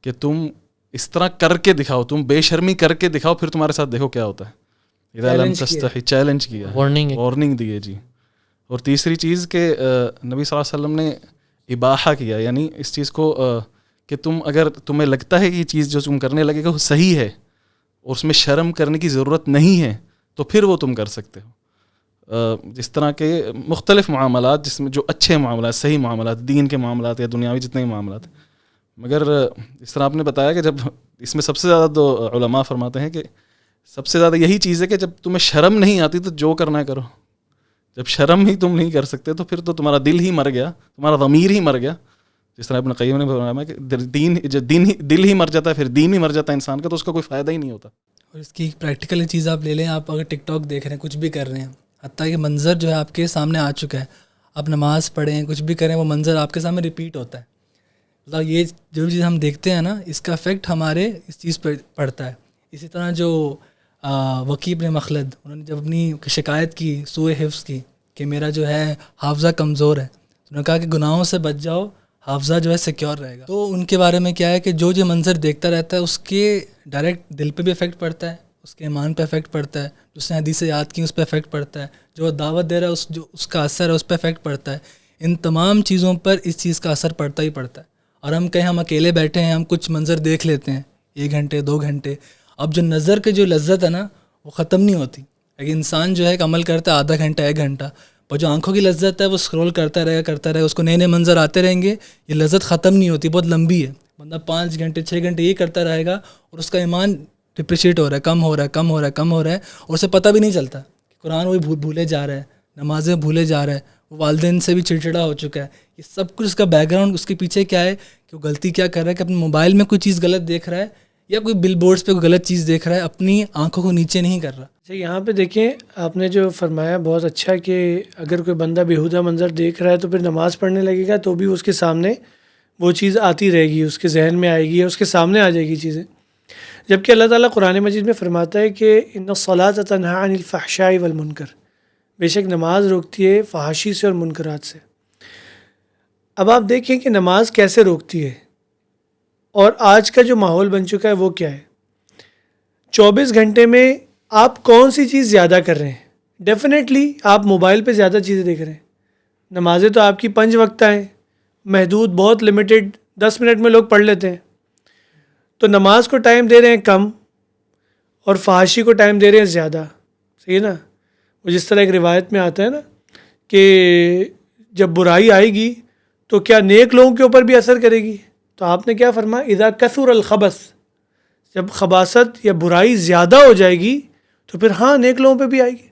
Speaker 4: کہ تم اس طرح کر کے دکھاؤ، تم بے شرمی کر کے دکھاؤ، پھر تمہارے ساتھ دیکھو کیا ہوتا ہے. اذا لم تستحی، چیلنج کیا، وارننگ دی ہے. جی. اور تیسری چیز کہ نبی صلی اللہ علیہ وسلم نے اباحہ کیا، یعنی اس چیز کو کہ تم اگر تمہیں لگتا ہے کہ یہ چیز جو تم کرنے لگے گا وہ صحیح ہے اور اس میں شرم کرنے کی ضرورت نہیں ہے، تو پھر وہ تم کر سکتے ہو. جس طرح کے مختلف معاملات، جس میں جو اچھے معاملات، صحیح معاملات، دین کے معاملات یا دنیاوی جتنے معاملات، مگر اس طرح آپ نے بتایا کہ جب اس میں سب سے زیادہ دو علماء فرماتے ہیں کہ سب سے زیادہ یہی چیز ہے کہ جب تمہیں شرم نہیں آتی تو جو کرنا ہے کرو. جب شرم ہی تم نہیں کر سکتے تو پھر تو تمہارا دل ہی مر گیا، تمہارا ضمیر ہی مر گیا. جس طرح ابن قیم نے فرمایا کہ دل ہی مر جاتا ہے، پھر دین ہی مر جاتا ہے انسان کا، تو اس کا کوئی فائدہ ہی نہیں ہوتا.
Speaker 3: اور اس کی پریکٹیکل چیز آپ لے لیں، آپ اگر ٹک ٹاک دیکھ رہے ہیں، کچھ بھی کر رہے ہیں، حتیٰ کہ منظر جو ہے آپ کے سامنے آ چکا ہے، آپ نماز پڑھیں، کچھ بھی کریں، وہ منظر آپ کے سامنے ریپیٹ ہوتا ہے. مطلب یہ جو چیز ہم دیکھتے ہیں نا، اس کا افیکٹ ہمارے اس چیز پہ پڑتا ہے. اسی طرح جو وکیع بن مخلد، انہوں نے جب اپنی شکایت کی سوء حفظ کی کہ میرا جو ہے حافظہ کمزور ہے، انہوں نے کہا کہ گناہوں سے بچ جاؤ، حافظہ جو ہے سیکیور رہے گا. تو ان کے بارے میں کیا ہے کہ جو منظر دیکھتا رہتا ہے اس کے ڈائریکٹ دل پہ بھی افیکٹ پڑتا ہے، اس کے ایمان پہ افیکٹ پڑتا ہے، جو اس نے حدیث یاد کی اس پہ افیکٹ پڑتا ہے، جو دعوت دے رہا ہے جو اس کا اثر ہے اس پہ افیکٹ پڑتا ہے. ان تمام چیزوں پر اس چیز کا اثر پڑتا ہی پڑتا ہے. اور ہم کہیں ہم اکیلے بیٹھے ہیں، ہم کچھ منظر دیکھ لیتے ہیں 1 گھنٹے 2 گھنٹے، اب جو نظر کی جو لذت ہے نا وہ ختم نہیں ہوتی. اگر انسان جو ہے کہ عمل کرتا ہے آدھا گھنٹہ 1 گھنٹہ، اور جو آنکھوں کی لذت ہے وہ اسکرول کرتا رہے گا، اس کو نئے منظر آتے رہیں گے، یہ لذت ختم نہیں ہوتی، بہت لمبی ہے. بندہ 5 گھنٹے 6 گھنٹے یہ کرتا رہے گا اور اس کا ایمان ڈپریشیٹ ہو رہا ہے، کم ہو رہا ہے، اور اسے پتہ بھی نہیں چلتا کہ قرآن وہی بھولے جا رہا ہے، نمازیں بھولے جا رہا ہے، وہ والدین سے بھی چڑچڑا ہو چکا ہے. یہ سب کچھ اس کا بیک گراؤنڈ، اس کے پیچھے کیا ہے کہ وہ غلطی کیا کر رہا ہے کہ اپنے موبائل میں کوئی چیز غلط دیکھ رہا ہے، یا کوئی بل بورڈز پہ کوئی غلط چیز دیکھ رہا ہے، اپنی آنکھوں کو نیچے نہیں کر رہا.
Speaker 1: اچھا، یہاں پہ دیکھیں آپ نے جو فرمایا بہت اچھا کہ اگر کوئی بندہ بیہودہ منظر دیکھ رہا ہے تو پھر نماز پڑھنے لگے گا تو بھی اس کے سامنے وہ چیز آتی رہے گی، اس کے ذہن میں آئے گی، اس کے سامنے آ جائے گی چیزیں. جبکہ اللہ تعالیٰ قرآن مجید میں فرماتا ہے کہ ان الصلاۃ تنہی عن الفحشاء والمنکر، بے شک نماز روکتی ہے فحاشی سے اور منکرات سے. اب آپ دیکھیں کہ نماز کیسے روکتی ہے، اور آج کا جو ماحول بن چکا ہے وہ کیا ہے. 24 گھنٹے میں آپ کون سی چیز زیادہ کر رہے ہیں؟ ڈیفینیٹلی آپ موبائل پہ زیادہ چیزیں دیکھ رہے ہیں. نمازیں تو آپ کی 5 وقتہ ہیں، محدود، بہت لمیٹڈ، 10 منٹ میں لوگ پڑھ لیتے ہیں. تو نماز کو ٹائم دے رہے ہیں کم اور فحاشی کو ٹائم دے رہے ہیں زیادہ. صحیح ہے نا؟ وہ جس طرح ایک روایت میں آتا ہے نا کہ جب برائی آئے گی تو کیا نیک لوگوں کے اوپر بھی اثر کرے گی؟ تو آپ نے کیا فرمایا؟ اذا کثر الخبث، جب خباثت یا برائی زیادہ ہو جائے گی تو پھر ہاں نیک لوگوں پہ بھی آئے گی.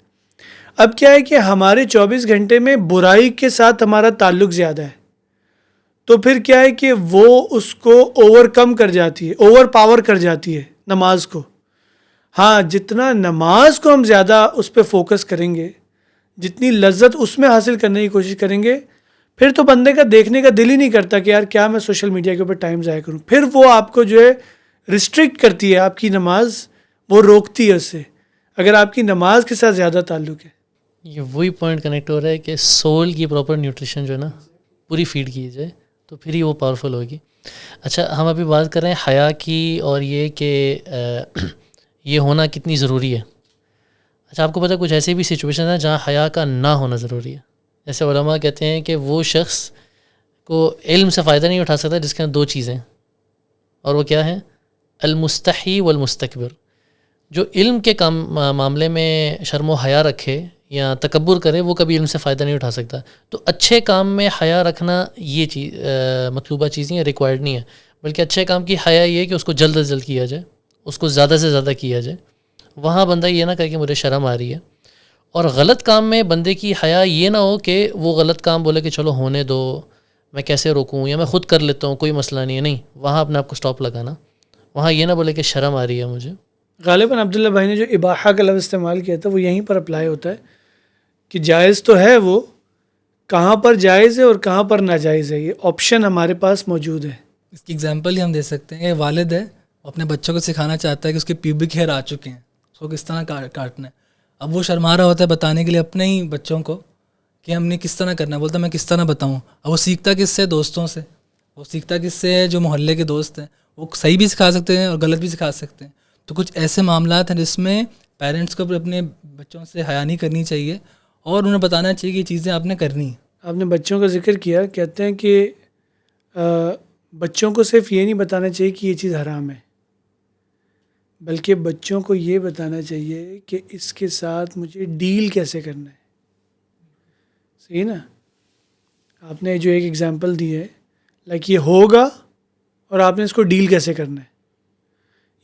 Speaker 1: اب کیا ہے کہ ہمارے 24 گھنٹے میں برائی کے ساتھ ہمارا تعلق زیادہ ہے، تو پھر کیا ہے کہ وہ اس کو اوور کم کر جاتی ہے، اوور پاور کر جاتی ہے نماز کو. ہاں جتنا نماز کو ہم زیادہ اس پہ فوکس کریں گے، جتنی لذت اس میں حاصل کرنے کی کوشش کریں گے، پھر تو بندے کا دیکھنے کا دل ہی نہیں کرتا کہ یار کیا میں سوشل میڈیا کے اوپر ٹائم ضائع کروں. پھر وہ آپ کو جو ہے ریسٹرکٹ کرتی ہے، آپ کی نماز وہ روکتی ہے اس سے، اگر آپ کی نماز کے ساتھ زیادہ تعلق ہے.
Speaker 2: یہ وہی پوائنٹ کنیکٹ ہو رہا ہے کہ سول کی پراپر نیوٹریشن جو ہے نا پوری فیڈ کی جائے تو پھر ہی وہ پاورفل ہوگی. اچھا، ہم ابھی بات کر رہے ہیں حیا کی، اور یہ کہ یہ ہونا کتنی ضروری ہے. اچھا، آپ کو پتہ کچھ ایسی بھی سچویشن ہیں جہاں حیا کا نہ ہونا ضروری ہے. جیسے علماء کہتے ہیں کہ وہ شخص کو علم سے فائدہ نہیں اٹھا سکتا جس کے اندر 2 چیزیں، اور وہ کیا ہیں؟ المستحی والمستکبر. جو علم کے کام معاملے میں شرم و حیا رکھے یا تکبر کرے وہ کبھی علم سے فائدہ نہیں اٹھا سکتا. تو اچھے کام میں حیا رکھنا یہ چیز مطلوبہ چیز نہیں ہے، ریکوائرڈ نہیں ہے، بلکہ اچھے کام کی حیا یہ ہے کہ اس کو جلد از جلد کیا جائے، اس کو زیادہ سے زیادہ کیا جائے. وہاں بندہ یہ نہ کہے کہ مجھے شرم آ رہی ہے. اور غلط کام میں بندے کی حیا یہ نہ ہو کہ وہ غلط کام بولے کہ چلو ہونے دو، میں کیسے روکوں یا میں خود کر لیتا ہوں کوئی مسئلہ نہیں ہے. نہیں, وہاں اپنے آپ کو اسٹاپ لگانا. وہاں یہ نہ بولے کہ شرم آ رہی ہے مجھے.
Speaker 1: غالباً عبداللہ بھائی نے جو اباحہ کا لفظ استعمال کیا تھا وہ یہیں پر اپلائی ہوتا ہے کہ جائز تو ہے, وہ کہاں پر جائز ہے اور کہاں پر ناجائز ہے, یہ آپشن ہمارے پاس موجود ہے.
Speaker 3: اس کی اگزامپل ہی ہم دے سکتے ہیں. والد ہے, وہ اپنے بچوں کو سکھانا چاہتا ہے کہ اس کے پیوبک ہیئر آ چکے ہیں, اس کو کس طرح کاٹنا ہے. اب وہ شرما رہا ہوتا ہے بتانے کے لیے اپنے ہی بچوں کو کہ ہم نے کس طرح کرنا ہے. بولتا میں کس طرح بتاؤں. اب وہ سیکھتا کس سے؟ دوستوں سے. وہ سیکھتا کس سے؟ جو محلے کے دوست ہیں. وہ صحیح بھی سکھا سکتے ہیں اور غلط بھی سکھا سکتے ہیں. تو کچھ ایسے معاملات ہیں جس میں پیرنٹس کو اپنے بچوں سے حیا نہیں کرنی چاہیے اور انہیں بتانا چاہیے کہ یہ چیزیں آپ نے کرنی ہیں.
Speaker 1: آپ نے بچوں کا ذکر کیا, کہتے ہیں کہ بچوں کو صرف یہ نہیں بتانا چاہیے کہ یہ چیز حرام ہے, بلکہ بچوں کو یہ بتانا چاہیے کہ اس کے ساتھ مجھے ڈیل کیسے کرنا ہے. صحیح نا؟ آپ نے جو ایک ایگزامپل دی ہے, لائک یہ ہوگا اور آپ نے اس کو ڈیل کیسے کرنا ہے.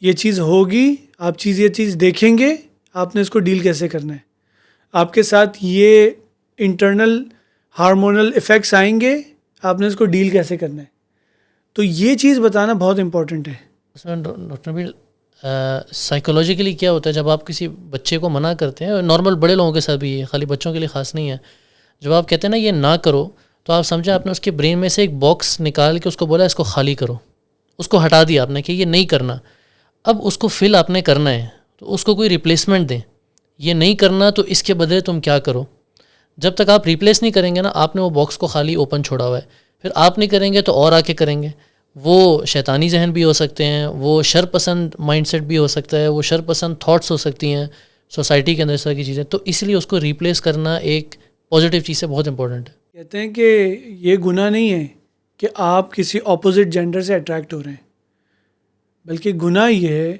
Speaker 1: یہ چیز ہوگی, آپ یہ چیز دیکھیں گے, آپ نے اس کو ڈیل کیسے کرنا ہے. آپ کے ساتھ یہ انٹرنل ہارمونل ایفیکٹس آئیں گے, آپ نے اس کو ڈیل کیسے کرنا ہے. تو یہ چیز بتانا بہت امپورٹنٹ ہے.
Speaker 2: اس میں ڈاکٹر نبیل سائیکولوجیکلی کیا ہوتا ہے جب آپ کسی بچے کو منع کرتے ہیں, نارمل بڑے لوگوں کے ساتھ بھی ہے, خالی بچوں کے لیے خاص نہیں ہے, جب آپ کہتے ہیں نا یہ نہ کرو, تو آپ سمجھیں آپ نے اس کے برین میں سے ایک باکس نکال کے اس کو بولا اس کو خالی کرو, اس کو ہٹا دیا آپ نے کہ یہ نہیں کرنا. اب اس کو فل آپ نے کرنا ہے, تو اس کو کوئی ریپلیسمنٹ دیں. یہ نہیں کرنا تو اس کے بدلے تم کیا کرو. جب تک آپ ریپلیس نہیں کریں گے نا, آپ نے وہ باکس کو خالی اوپن چھوڑا ہوا ہے. پھر آپ نہیں کریں گے تو اور آ کے کریں گے. وہ شیطانی ذہن بھی ہو سکتے ہیں, وہ شر پسند مائنڈ سیٹ بھی ہو سکتا ہے, وہ شر پسند تھاٹس ہو سکتی ہیں سوسائٹی کے اندر اس طرح کی چیزیں. تو اس لیے اس کو ریپلیس کرنا ایک پازیٹیو چیز سے بہت امپورٹنٹ ہے.
Speaker 1: کہتے ہیں کہ یہ گناہ نہیں ہے کہ آپ کسی اپوزٹ جینڈر سے اٹریکٹ ہو رہے ہیں, بلکہ گناہ یہ ہے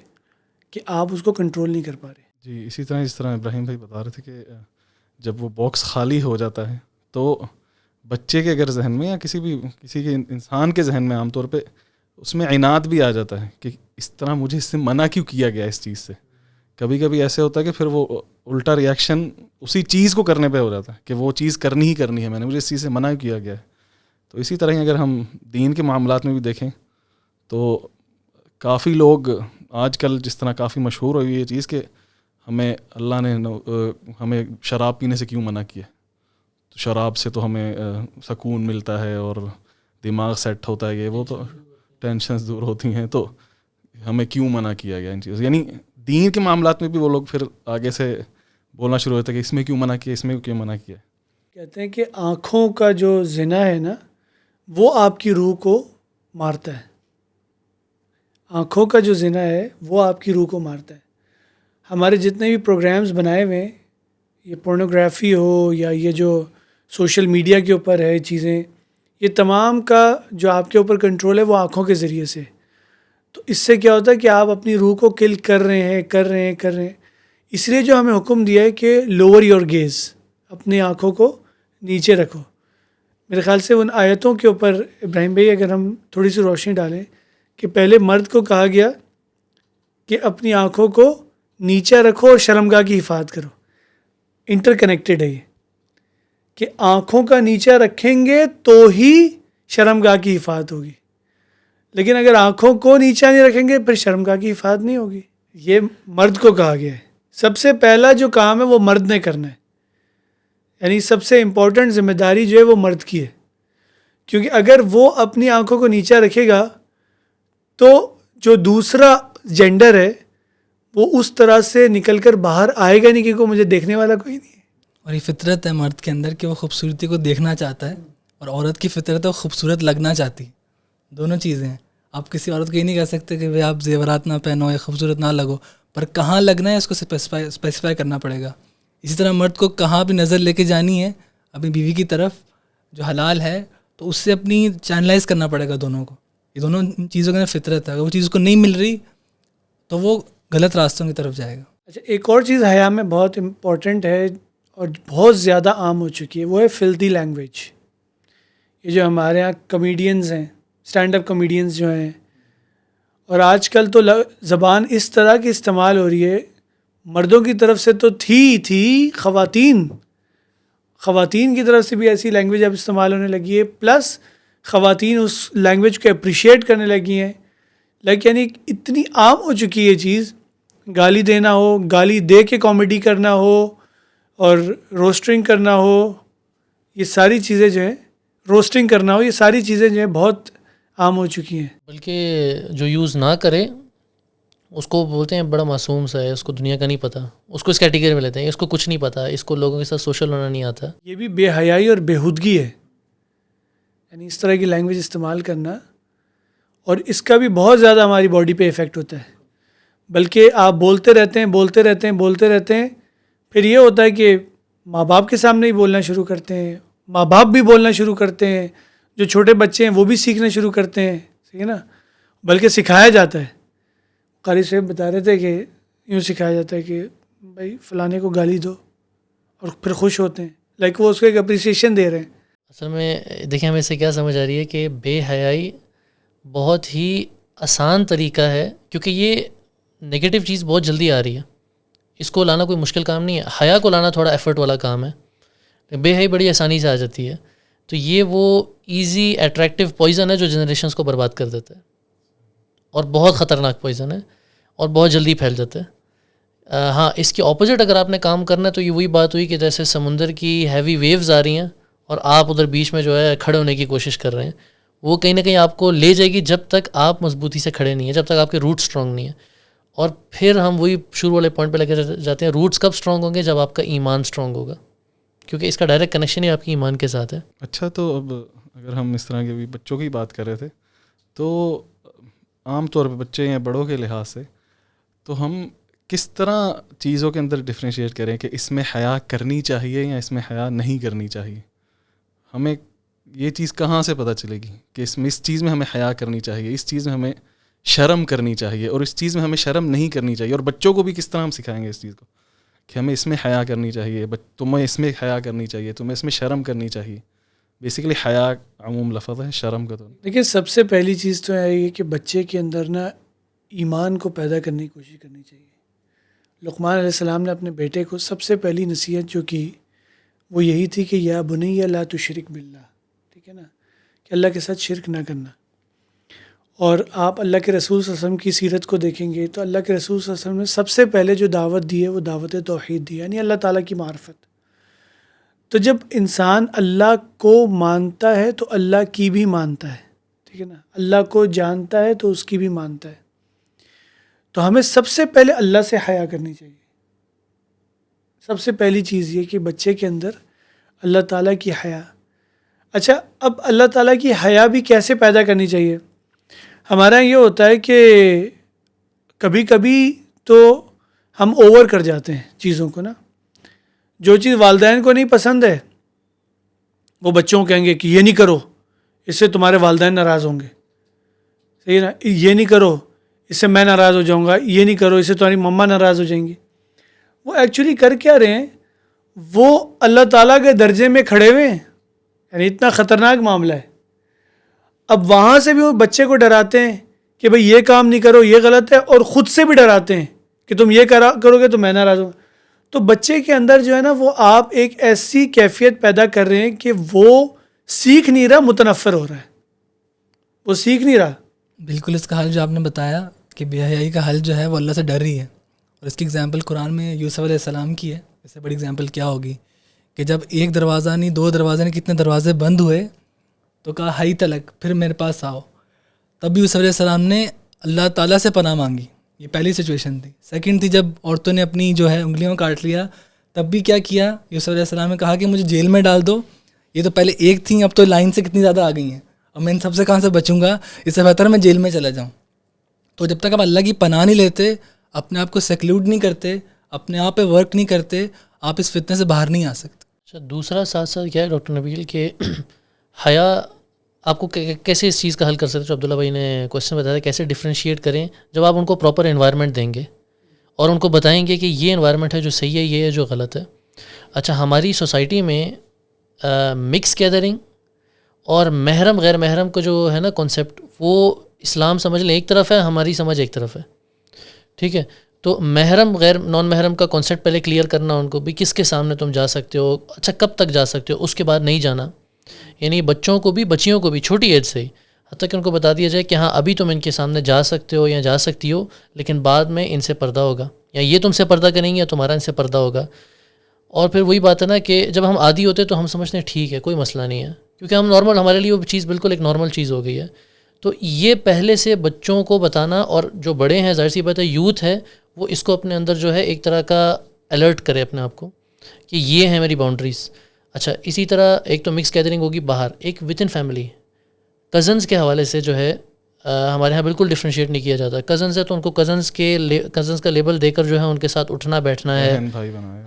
Speaker 1: کہ آپ اس کو کنٹرول نہیں کر پا رہے.
Speaker 4: جی اسی طرح جس طرح ابراہیم بھائی بتا رہے تھے کہ جب وہ باکس خالی ہو جاتا ہے تو بچے کے اگر ذہن میں یا کسی کے انسان کے ذہن میں عام طور پہ اس میں عناد بھی آ جاتا ہے کہ اس طرح مجھے اس سے منع کیوں کیا گیا اس چیز سے. کبھی کبھی ایسے ہوتا ہے کہ پھر وہ الٹا ریئیکشن اسی چیز کو کرنے پہ ہو جاتا ہے کہ وہ چیز کرنی ہی کرنی ہے, میں نے مجھے اس چیز سے منع کیا گیا ہے. تو اسی طرح اگر ہم دین کے معاملات میں بھی دیکھیں تو کافی لوگ آج کل جس طرح کافی مشہور ہوئی یہ چیز کہ ہمیں اللہ نے ہمیں شراب پینے سے کیوں منع کیا, تو شراب سے تو ہمیں سکون ملتا ہے اور دماغ سیٹ ہوتا ہے, یہ وہ تو ٹینشنز دور ہوتی ہیں, تو ہمیں کیوں منع کیا گیا ان چیزوں. یعنی دین کے معاملات میں بھی وہ لوگ پھر آگے سے بولنا شروع ہوتا ہے کہ اس میں کیوں منع کیا, اس میں کیوں منع کیا.
Speaker 1: کہتے ہیں کہ آنکھوں کا جو زنا ہے نا وہ آپ کی روح کو مارتا ہے. آنکھوں کا جو زنا ہے وہ آپ کی روح کو مارتا ہے. ہمارے جتنے بھی پروگرامز بنائے ہوئے ہیں, یہ پورنوگرافی ہو یا یہ جو سوشل میڈیا کے اوپر ہے چیزیں, یہ تمام کا جو آپ کے اوپر کنٹرول ہے وہ آنکھوں کے ذریعے سے. تو اس سے کیا ہوتا ہے کہ آپ اپنی روح کو کل کر رہے ہیں. اس لیے جو ہمیں حکم دیا ہے کہ لوور یور گیز, اپنی آنکھوں کو نیچے رکھو. میرے خیال سے ان آیتوں کے اوپر ابراہیم بھائی اگر ہم تھوڑی سی روشنی ڈالیں کہ پہلے مرد کو کہا گیا کہ اپنی آنکھوں کو نیچے رکھو اور شرمگاہ کی حفاظت کرو. انٹر کنیکٹڈ ہے یہ کہ آنکھوں کا نیچے رکھیں گے تو ہی شرمگاہ کی حفاظت ہوگی, لیکن اگر آنکھوں کو نیچے نہیں رکھیں گے پھر شرمگاہ کی حفاظت نہیں ہوگی. یہ مرد کو کہا گیا ہے. سب سے پہلا جو کام ہے وہ مرد نے کرنا ہے, یعنی سب سے امپورٹنٹ ذمہ داری جو ہے وہ مرد کی ہے. کیونکہ اگر وہ اپنی آنکھوں کو نیچے رکھے گا تو جو دوسرا جینڈر ہے وہ اس طرح سے نکل کر باہر آئے گا نہیں, کیونکہ مجھے دیکھنے والا کوئی نہیں ہے. اور
Speaker 3: یہ فطرت ہے مرد کے اندر کہ وہ خوبصورتی کو دیکھنا چاہتا ہے, اور عورت کی فطرت ہے وہ خوبصورت لگنا چاہتی. دونوں چیزیں ہیں. آپ کسی عورت کو یہ نہیں کہہ سکتے کہ بھائی آپ زیورات نہ پہنو یا خوبصورت نہ لگو, پر کہاں لگنا ہے اس کو اسپیسیفائی کرنا پڑے گا. اسی طرح مرد کو کہاں بھی نظر لے کے جانی ہے اپنی بیوی کی طرف جو حلال ہے, تو اس سے اپنی چینلائز کرنا پڑے گا دونوں کو. یہ دونوں چیزوں کے اندر فطرت ہے. اگر وہ چیز کو نہیں مل رہی تو وہ غلط راستوں کی طرف جائے گا.
Speaker 1: اچھا, ایک اور چیز حیا میں بہت امپورٹنٹ ہے اور بہت زیادہ عام ہو چکی ہے, وہ ہے فلدی لینگویج. یہ جو ہمارے یہاں کمیڈینز ہیں, اسٹینڈ اپ کمیڈینز جو ہیں, اور آج کل تو زبان اس طرح کی استعمال ہو رہی ہے, مردوں کی طرف سے تو تھی خواتین کی طرف سے بھی ایسی لینگویج اب استعمال ہونے لگی ہے, پلس خواتین اس لینگویج کو اپریشیٹ کرنے لگی ہیں. لائک یعنی اتنی عام ہو چکی ہے چیز, گالی دینا ہو, گالی دے کے کامیڈی کرنا ہو, اور روسٹنگ کرنا ہو, یہ ساری چیزیں جو ہیں, روسٹنگ کرنا ہو, یہ ساری چیزیں جو ہیں بہت عام ہو چکی ہیں.
Speaker 2: بلکہ جو یوز نہ کرے اس کو بولتے ہیں بڑا معصوم سا ہے, اس کو دنیا کا نہیں پتہ, اس کو اس کیٹیگری میں لیتے ہیں, اس کو کچھ نہیں پتہ, اس کو لوگوں کے ساتھ سوشل ہونا نہیں آتا.
Speaker 1: یہ بھی بے حیائی اور بےہودگی ہے, یعنی اس طرح کی لینگویج استعمال کرنا, اور اس کا بھی بہت زیادہ ہماری باڈی پہ افیکٹ ہوتا ہے. بلکہ آپ بولتے رہتے ہیں, پھر یہ ہوتا ہے کہ ماں باپ کے سامنے ہی بولنا شروع کرتے ہیں, ماں باپ بھی بولنا شروع کرتے ہیں, جو چھوٹے بچے ہیں وہ بھی سیکھنا شروع کرتے ہیں, ٹھیک ہے نا, بلکہ سکھایا جاتا ہے. قاری صاحب بتا رہے تھے کہ یوں سکھایا جاتا ہے کہ بھائی فلانے کو گالی دو, اور پھر خوش ہوتے ہیں, لائک وہ اس کو ایک اپریسیشن دے رہے ہیں.
Speaker 2: اصل میں دیکھیں ہمیں اس سے کیا سمجھ آ رہی ہے کہ بے حیائی بہت ہی آسان طریقہ ہے, کیونکہ یہ نگیٹو چیز بہت جلدی آ رہی ہے, اس کو لانا کوئی مشکل کام نہیں ہے. حیا کو لانا تھوڑا ایفرٹ والا کام ہے, بے حیائی بڑی آسانی سے آ جاتی ہے. تو یہ وہ ایزی اٹریکٹیو پوائزن ہے جو جنریشنز کو برباد کر دیتا ہے, اور بہت خطرناک پوائزن ہے, اور بہت جلدی پھیل جاتا ہے. ہاں, اس کے اپوزٹ اگر آپ نے کام کرنا ہے تو یہ وہی بات ہوئی کہ جیسے سمندر کی ہیوی ویوز آ رہی ہیں اور آپ ادھر بیچ میں جو ہے کھڑے ہونے کی کوشش کر رہے ہیں, وہ کہیں نہ کہیں آپ کو لے جائے گی جب تک آپ مضبوطی سے کھڑے نہیں ہیں, جب تک آپ کے روٹ سٹرونگ نہیں ہیں. اور پھر ہم وہی شروع والے پوائنٹ پہ لے کے جاتے ہیں, روٹس کب سٹرونگ ہوں گے؟ جب آپ کا ایمان سٹرونگ ہوگا, کیونکہ اس کا ڈائریکٹ کنیکشن ہی آپ کے ایمان کے ساتھ ہے.
Speaker 4: اچھا, تو اب اگر ہم اس طرح کے بھی بچوں کی بات کر رہے تھے, تو عام طور پہ بچے یا بڑوں کے لحاظ سے تو ہم کس طرح چیزوں کے اندر ڈفرینشیٹ کریں کہ اس میں حیا کرنی چاہیے یا اس میں حیا نہیں کرنی چاہیے؟ ہمیں یہ چیز کہاں سے پتہ چلے گی کہ اس چیز میں ہمیں حیا کرنی چاہیے, اس چیز میں ہمیں شرم کرنی چاہیے, اور اس چیز میں ہمیں شرم نہیں کرنی چاہیے؟ اور بچوں کو بھی کس طرح ہم سکھائیں گے اس چیز کو کہ ہمیں اس میں حیا کرنی چاہیے, تمہیں اس میں حیا کرنی چاہیے, تمہیں اس میں شرم کرنی چاہیے؟ بیسیکلی حیا عموم لفظ ہے, شرم کا تو نہیں.
Speaker 1: دیکھیے, سب سے پہلی چیز تو ہے یہ کہ بچے کے اندر نا ایمان کو پیدا کرنے کی کوشش کرنی چاہیے. لقمان علیہ السلام نے اپنے بیٹے کو سب سے پہلی نصیحت جو کی وہ یہی تھی کہ یا بنی لا تشرک باللہ, ٹھیک ہے نا, کہ اللہ کے ساتھ شرک نہ کرنا. اور آپ اللہ کے رسول صلی اللہ علیہ وسلم کی سیرت کو دیکھیں گے تو اللہ کے رسول صلی اللہ علیہ وسلم نے سب سے پہلے جو دعوت دی ہے وہ دعوت توحید دی ہے, یعنی اللہ تعالیٰ کی معرفت. تو جب انسان اللہ کو مانتا ہے تو اللہ کی بھی مانتا ہے, ٹھیک ہے نا, اللہ کو جانتا ہے تو اس کی بھی مانتا ہے. تو ہمیں سب سے پہلے اللہ سے حیا کرنی چاہیے. سب سے پہلی چیز یہ کہ بچے کے اندر اللہ تعالیٰ کی حیا. اچھا, اب اللہ تعالیٰ کی حیا بھی کیسے پیدا کرنی چاہیے؟ ہمارا یہ ہوتا ہے کہ کبھی کبھی تو ہم اوور کر جاتے ہیں چیزوں کو نا. جو چیز والدین کو نہیں پسند ہے وہ بچوں کو کہیں گے کہ یہ نہیں کرو, اس سے تمہارے والدین ناراض ہوں گے, صحیح نا, یہ نہیں کرو اس سے میں ناراض ہو جاؤں گا, یہ نہیں کرو اس سے تمہاری مما ناراض ہو جائیں گی. وہ ایکچولی کر کیا رہے ہیں؟ وہ اللہ تعالیٰ کے درجے میں کھڑے ہوئے ہیں, یعنی اتنا خطرناک معاملہ ہے. اب وہاں سے بھی وہ بچے کو ڈراتے ہیں کہ بھئی یہ کام نہیں کرو, یہ غلط ہے, اور خود سے بھی ڈراتے ہیں کہ تم یہ کرو گے تو میں ناراض ہوں. تو بچے کے اندر جو ہے نا وہ آپ ایک ایسی کیفیت پیدا کر رہے ہیں کہ وہ سیکھ نہیں رہا, متنفر ہو رہا ہے, وہ سیکھ نہیں رہا.
Speaker 3: بالکل اس کا حل جو آپ نے بتایا کہ بے حیائی کا حل جو ہے وہ اللہ سے ڈر رہی ہے, اور اس کی اگزامپل قرآن میں یوسف علیہ السلام کی ہے. اس سے بڑی اگزامپل کیا ہوگی کہ جب ایک دروازہ نہیں, دو دروازے نہیں, کتنے دروازے بند ہوئے تو کہا ہائی تلک, پھر میرے پاس آؤ. تب بھی یوسف علیہ السلام نے اللہ تعالیٰ سے پناہ مانگی. یہ پہلی سچویشن تھی. سیکنڈ تھی جب عورتوں نے اپنی جو ہے انگلیوں کاٹ لیا, تب بھی کیا کیا, یوسف علیہ السلام نے کہا کہ مجھے جیل میں ڈال دو. یہ تو پہلے ایک تھیں, اب تو لائن سے کتنی زیادہ آ گئی ہیں, اور میں ان سب سے کہاں سے بچوں گا, اس سے بہتر میں جیل میں چلا جاؤں. تو جب تک آپ اللہ کی پناہ نہیں لیتے, اپنے آپ کو سیکلوڈ نہیں کرتے, اپنے آپ پہ ورک نہیں کرتے, آپ اس فتنے سے باہر نہیں آ سکتے.
Speaker 2: اچھا, دوسرا ساتھ ساتھ کیا ہے ڈاکٹر نبیل کہ حیا آپ کو کیسے اس چیز کا حل کر سکتے؟ جو عبداللہ بھائی نے کویشچن بتایا تھا, کیسے ڈفرینشیٹ کریں جب آپ ان کو پراپر انوائرمنٹ دیں گے اور ان کو بتائیں گے کہ یہ انوائرمنٹ ہے جو صحیح ہے, یہ ہے جو غلط ہے. اچھا, ہماری سوسائٹی میں مکس گیدرنگ اور محرم غیر محرم کو جو ہے نا کانسیپٹ, وہ اسلام سمجھ لیں ایک طرف ہے, ہماری سمجھ ایک طرف ہے, ٹھیک ہے. تو محرم غیر نان محرم کا کانسیپٹ پہلے کلیئر کرنا ان کو بھی, کس کے سامنے تم جا سکتے ہو, اچھا کب تک جا سکتے ہو, اس کے بعد نہیں جانا. یعنی بچوں کو بھی بچیوں کو بھی چھوٹی ایج سے ہی حتیٰ کہ ان کو بتا دیا جائے کہ ہاں ابھی تم ان کے سامنے جا سکتے ہو یا جا سکتی ہو، لیکن بعد میں ان سے پردہ ہوگا، یا یہ تم سے پردہ کریں گے یا تمہارا ان سے پردہ ہوگا. اور پھر وہی بات ہے نا کہ جب ہم عادی ہوتے تو ہم سمجھتے ہیں ٹھیک ہے کوئی مسئلہ نہیں ہے، کیونکہ ہم نارمل، ہمارے لیے وہ چیز بالکل ایک نارمل چیز ہو گئی ہے. تو یہ پہلے سے بچوں کو بتانا، اور جو بڑے ہیں ظاہر سی بات ہے یوتھ ہے وہ اس کو اپنے اندر جو ہے ایک طرح کا الرٹ کرے اپنے آپ کو کہ یہ ہے میری باؤنڈریز. اچھا اسی طرح ایک تو مکس گیدرنگ ہوگی باہر، ایک ود ان فیملی. کزنز کے حوالے سے جو ہے ہمارے یہاں بالکل ڈفرینشیٹ نہیں کیا جاتا. کزنز ہے تو ان کو کزنز کا لیبل دے کر جو ہے ان کے ساتھ اٹھنا بیٹھنا ہے،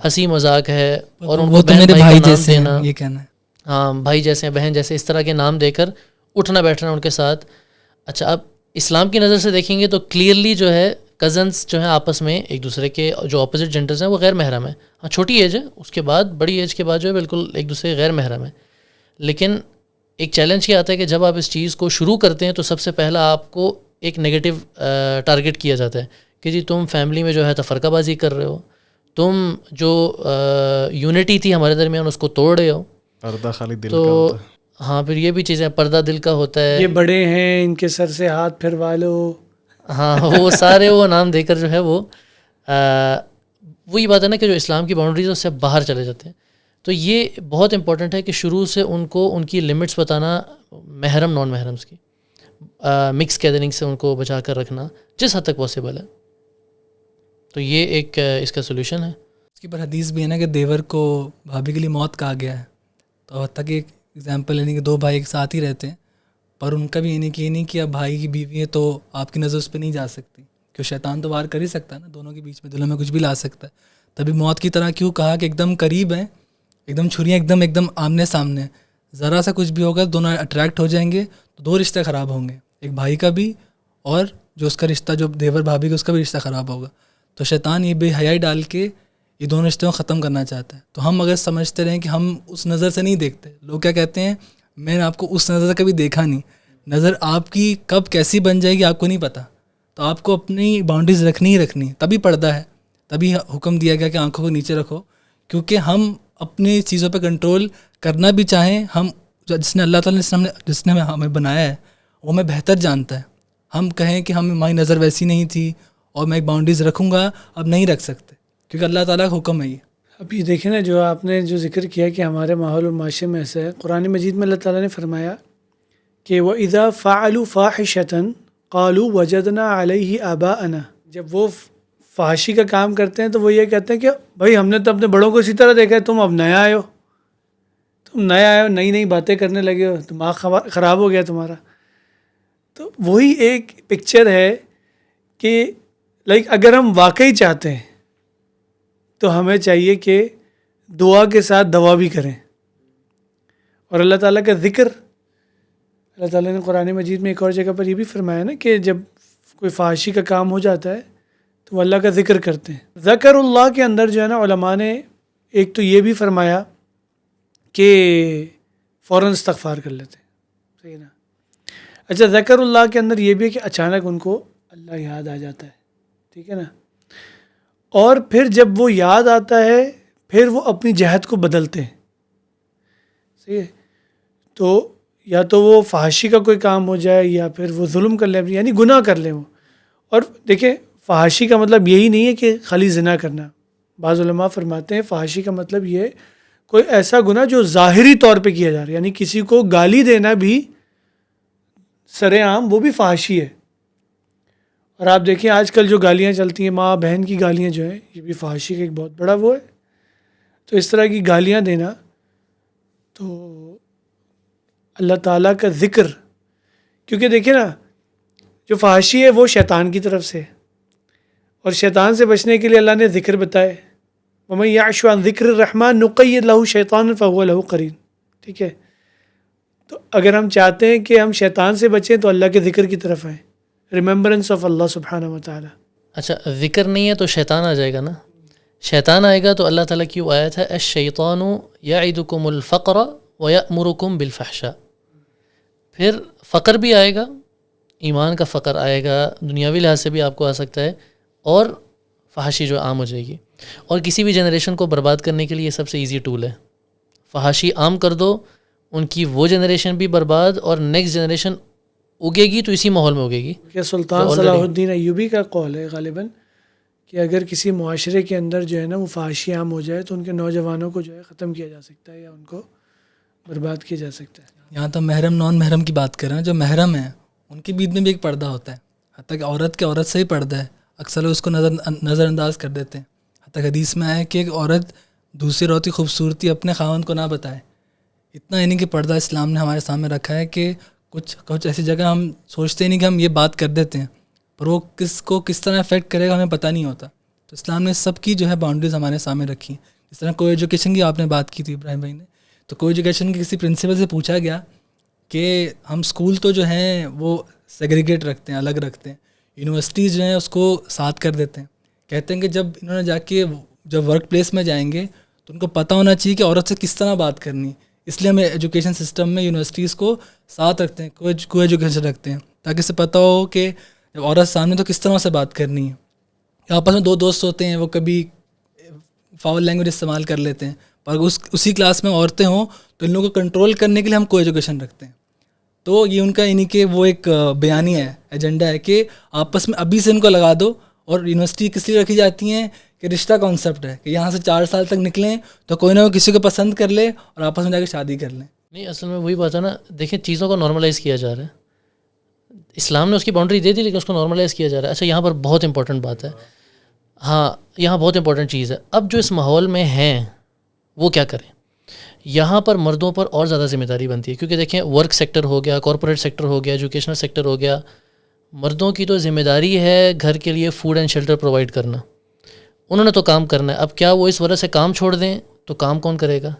Speaker 2: ہنسی مذاق ہے، اور ان کو بہن بھائی کا نام دینا،
Speaker 3: یہ کہنا ہے
Speaker 2: ہاں بھائی جیسے ہیں بہن جیسے، اس طرح کے نام دے کر اٹھنا بیٹھنا ان کے ساتھ. اچھا اب اسلام کی نظر سے دیکھیں گے تو کلیئرلی جو ہے کزنس جو ہیں آپس میں ایک دوسرے کے جو اپوزٹ جینڈرز ہیں وہ غیر محرم ہیں. ہاں چھوٹی ایج ہے، اس کے بعد بڑی ایج کے بعد جو ہے بالکل ایک دوسرے غیر محرم ہے. لیکن ایک چیلنج کیا آتا ہے کہ جب آپ اس چیز کو شروع کرتے ہیں تو سب سے پہلا آپ کو ایک نگیٹو ٹارگٹ کیا جاتا ہے کہ جی تم فیملی میں جو ہے تفرقہ بازی کر رہے ہو، تم جو یونٹی تھی ہمارے درمیان اس کو توڑ رہے ہو.
Speaker 4: پردہ خالی دل
Speaker 2: تو
Speaker 4: کا ہوتا ہے.
Speaker 2: ہاں پھر یہ بھی چیزیں، پردہ دل کا ہوتا ہے،
Speaker 1: یہ بڑے ہیں ان کے سر سے ہاتھ پھروا لو.
Speaker 2: ہاں وہ سارے وہ نام دے کر جو ہے وہ وہی بات ہے نا کہ جو اسلام کی باؤنڈریز ہے اس سے باہر چلے جاتے ہیں. تو یہ بہت امپورٹنٹ ہے کہ شروع سے ان کو ان کی لمٹس بتانا، محرم نان محرمس کی، مکس گیدرنگ سے ان کو بچا کر رکھنا جس حد تک پاسبل ہے. تو یہ ایک اس کا سولوشن ہے.
Speaker 3: اس کے اوپر حدیث بھی ہے نا کہ دیور کو بھابھی کے لیے موت کہا گیا ہے. تو حتیٰ کہ ایک ایگزامپل یعنی کہ دو بھائی ایک ساتھ ہی رہتے ہیں، پر ان کا بھی یہ نہیں کہ اب بھائی کی بیوی ہے تو آپ کی نظر اس پہ نہیں جا سکتی، کیوں شیطان تو وار کر ہی سکتا ہے نا، دونوں کے بیچ میں دلوں میں کچھ بھی لا سکتا ہے. تبھی موت کی طرح کیوں کہا کہ ایک دم قریب ہیں، ایک دم چھریاں ایک دم آمنے سامنے، ذرا سا کچھ بھی ہوگا دونوں اٹریکٹ ہو جائیں گے تو دو رشتے خراب ہوں گے، ایک بھائی کا بھی اور جو اس کا رشتہ جو دیور بھابھی کا اس کا بھی رشتہ خراب ہوگا. تو شیطان یہ بے حیائی ڈال کے یہ دونوں رشتوں کو ختم کرنا چاہتا ہے. تو ہم اگر سمجھتے رہیں کہ ہم اس نظر سے نہیں دیکھتے، لوگ کیا کہتے ہیں میں نے آپ کو اس نظر سے کبھی دیکھا نہیں، نظر آپ کی کب کیسی بن جائے گی آپ کو نہیں پتہ. تو آپ کو اپنی باؤنڈریز رکھنی ہی رکھنی، تبھی پردہ ہے، تبھی حکم دیا گیا کہ آنکھوں کو نیچے رکھو. کیونکہ ہم اپنی چیزوں پہ کنٹرول کرنا بھی چاہیں، ہم جس نے اللہ تعالیٰ نے جس نے ہمیں بنایا ہے وہ ہمیں بہتر جانتا ہے. ہم کہیں کہ ہماری نظر ویسی نہیں تھی اور میں ایک باؤنڈریز رکھوں گا، اب نہیں رکھ سکتے کیونکہ اللہ تعالیٰ کا حکم ہے یہ.
Speaker 1: اب یہ دیکھیں نا جو آپ نے جو ذکر کیا کہ ہمارے ماحول اور معاشرے میں ایسا ہے، قرآن مجید میں اللہ تعالیٰ نے فرمایا کہ وَإِذَا فَعَلُوا فَاحِشَةً قَالُوا وَجَدْنَا عَلَيْهِ آبَاءَنَا. جب وہ فحاشی کا کام کرتے ہیں تو وہ یہ کہتے ہیں کہ بھائی ہم نے تو اپنے بڑوں کو اسی طرح دیکھا ہے، تم اب نیا آئے ہو، نئی نئی باتیں کرنے لگے ہو، دماغ خراب ہو گیا تمہارا. تو وہی ایک پکچر ہے کہ اگر ہم واقعی چاہتے ہیں تو ہمیں چاہیے کہ دعا کے ساتھ دوا بھی کریں. اور اللہ تعالیٰ کا ذکر، اللہ تعالیٰ نے قرآن مجید میں ایک اور جگہ پر یہ بھی فرمایا نا کہ جب کوئی فحاشی کا کام ہو جاتا ہے تو وہ اللہ کا ذکر کرتے ہیں. ذکر اللہ کے اندر جو ہے نا علماء نے ایک تو یہ بھی فرمایا کہ فوراً استغفار کر لیتے ہیں، صحیح نا. اچھا ذکر اللہ کے اندر یہ بھی ہے کہ اچانک ان کو اللہ یاد آ جاتا ہے، ٹھیک ہے نا. اور پھر جب وہ یاد آتا ہے پھر وہ اپنی جہت کو بدلتے ہیں، صحیح ہے. تو یا تو وہ فحاشی کا کوئی کام ہو جائے یا پھر وہ ظلم کر لیں، یعنی گناہ کر لیں وہ. اور دیکھیں فحاشی کا مطلب یہی نہیں ہے کہ خالی زنا کرنا. بعض علماء فرماتے ہیں فحاشی کا مطلب یہ کوئی ایسا گناہ جو ظاہری طور پہ کیا جا رہا ہے، یعنی کسی کو گالی دینا بھی سر عام وہ بھی فحاشی ہے. اور آپ دیکھیں آج کل جو گالیاں چلتی ہیں، ماں بہن کی گالیاں جو ہیں، یہ بھی فحاشی کا ایک بہت بڑا وہ ہے. تو اس طرح کی گالیاں دینا، تو اللہ تعالیٰ کا ذکر، کیونکہ دیکھیں نا جو فحاشی ہے وہ شیطان کی طرف سے، اور شیطان سے بچنے کے لیے اللہ نے ذکر بتائے، وَمَن يَعْشُ عَن ذِكْرِ الرَّحْمَٰنِ نُقَيِّضْ لَهُ شَيْطَانًا فَهُوَ لَهُ قَرِينٌ. ٹھیک ہے. تو اگر ہم چاہتے ہیں کہ ہم شیطان سے بچیں تو اللہ کے ذکر کی طرف آئیں، ریممبرنس آف اللہ سبحانہ و تعالیٰ. اچھا
Speaker 2: ذکر نہیں ہے تو شیطان آ جائے گا نا. شیطان آئے گا تو اللہ تعالیٰ کی وہ آیت ہے الشیطان یعدکم الفقر ویأمرکم بالفحشاء. پھر فقر بھی آئے گا، ایمان کا فقر آئے گا، دنیاوی لحاظ سے بھی آپ کو آ سکتا ہے، اور فحاشی جو عام ہو جائے گی. اور کسی بھی جنریشن کو برباد کرنے کے لیے یہ سب سے ایزی ٹول ہے. فحاشی عام کر دو، ان کی وہ جنریشن بھی برباد اور نیکسٹ جنریشن اگے گی تو اسی ماحول میں اگے گی.
Speaker 1: کہ سلطان صلاح الدین ایوبی کا قول ہے غالباً کہ اگر کسی معاشرے کے اندر جو ہے نا وہ فحاشی عام ہو جائے تو ان کے نوجوانوں کو جو ہے ختم کیا جا سکتا ہے یا ان کو برباد کیا جا سکتا ہے.
Speaker 3: یہاں تو محرم نان محرم کی بات کر رہے ہیں. جو محرم ہیں ان کے بیچ میں بھی ایک پردہ ہوتا ہے. حتیٰ کہ عورت کے عورت سے ہی پردہ ہے, اکثر لوگ اس کو نظر انداز کر دیتے ہیں. حتیٰ کہ حدیث میں آیا کہ ایک عورت دوسری عورت کی خوبصورتی اپنے خاوند کو نہ بتائے. اتنا یعنی کہ پردہ اسلام نے ہمارے سامنے رکھا ہے کہ کچھ ایسی جگہ ہم سوچتے نہیں کہ ہم یہ بات کر دیتے ہیں, پر وہ کس طرح افیکٹ کرے گا ہمیں پتہ نہیں ہوتا. تو اسلام نے سب کی جو ہے باؤنڈریز ہمارے سامنے رکھی ہیں. جس طرح کو ایجوکیشن کی آپ نے بات کی تھی ابراہیم بھائی نے, تو کو ایجوکیشن کے کسی پرنسپل سے پوچھا گیا کہ ہم اسکول تو جو ہیں وہ سیگریگیٹ رکھتے ہیں, الگ رکھتے ہیں, یونیورسٹیز جو ہیں اس کو ساتھ کر دیتے ہیں. کہتے ہیں کہ جب انہوں نے جا کے جب ورک پلیس میں جائیں گے تو ان کو پتہ ہونا چاہیے کہ عورت سے کس طرح بات کرنی. اس لیے ہم ایجوکیشن سسٹم میں یونیورسٹیز کو ساتھ رکھتے ہیں, کو ایجوکیشن رکھتے ہیں, تاکہ اسے پتہ ہو کہ جب عورت سامنے تو کس طرح سے بات کرنی ہے. آپس میں دو دوست ہوتے ہیں, وہ کبھی فاول لینگویج استعمال کر لیتے ہیں, پر اسی کلاس میں عورتیں ہوں تو ان لوگوں کو کنٹرول کرنے کے لیے ہم کو ایجوکیشن رکھتے ہیں. تو یہ ان کا یعنی کہ وہ ایک بیانی ہے, ایجنڈا ہے کہ آپس میں ابھی سے ان کو لگا دو. اور یونیورسٹی کس لیے رکھی جاتی ہیں کہ رشتہ کانسیپٹ ہے کہ یہاں سے 4 سال تک نکلیں تو کوئی نہ کوئی کسی کو پسند کر لے اور آپس میں جا کے شادی کر لیں.
Speaker 2: نہیں, اصل میں وہی بات ہے نا, دیکھیں چیزوں کو نارملائز کیا جا رہا ہے. اسلام نے اس کی باؤنڈری دے دی لیکن اس کو نارملائز کیا جا رہا ہے. اچھا, یہاں پر بہت امپورٹنٹ بات ہے. ہاں, یہاں بہت امپورٹنٹ چیز ہے. اب جو اس ماحول میں ہیں وہ کیا کریں. یہاں پر مردوں پر اور زیادہ ذمہ داری بنتی ہے, کیونکہ دیکھیں ورک سیکٹر ہو گیا, کارپوریٹ سیکٹر ہو گیا, ایجوکیشنل سیکٹر ہو گیا. مردوں کی تو ذمہ داری ہے گھر کے لیے فوڈ اینڈ شیلٹر پرووائڈ کرنا. انہوں نے تو کام کرنا ہے. اب کیا وہ اس وجہ سے کام چھوڑ دیں تو کام کون کرے گا.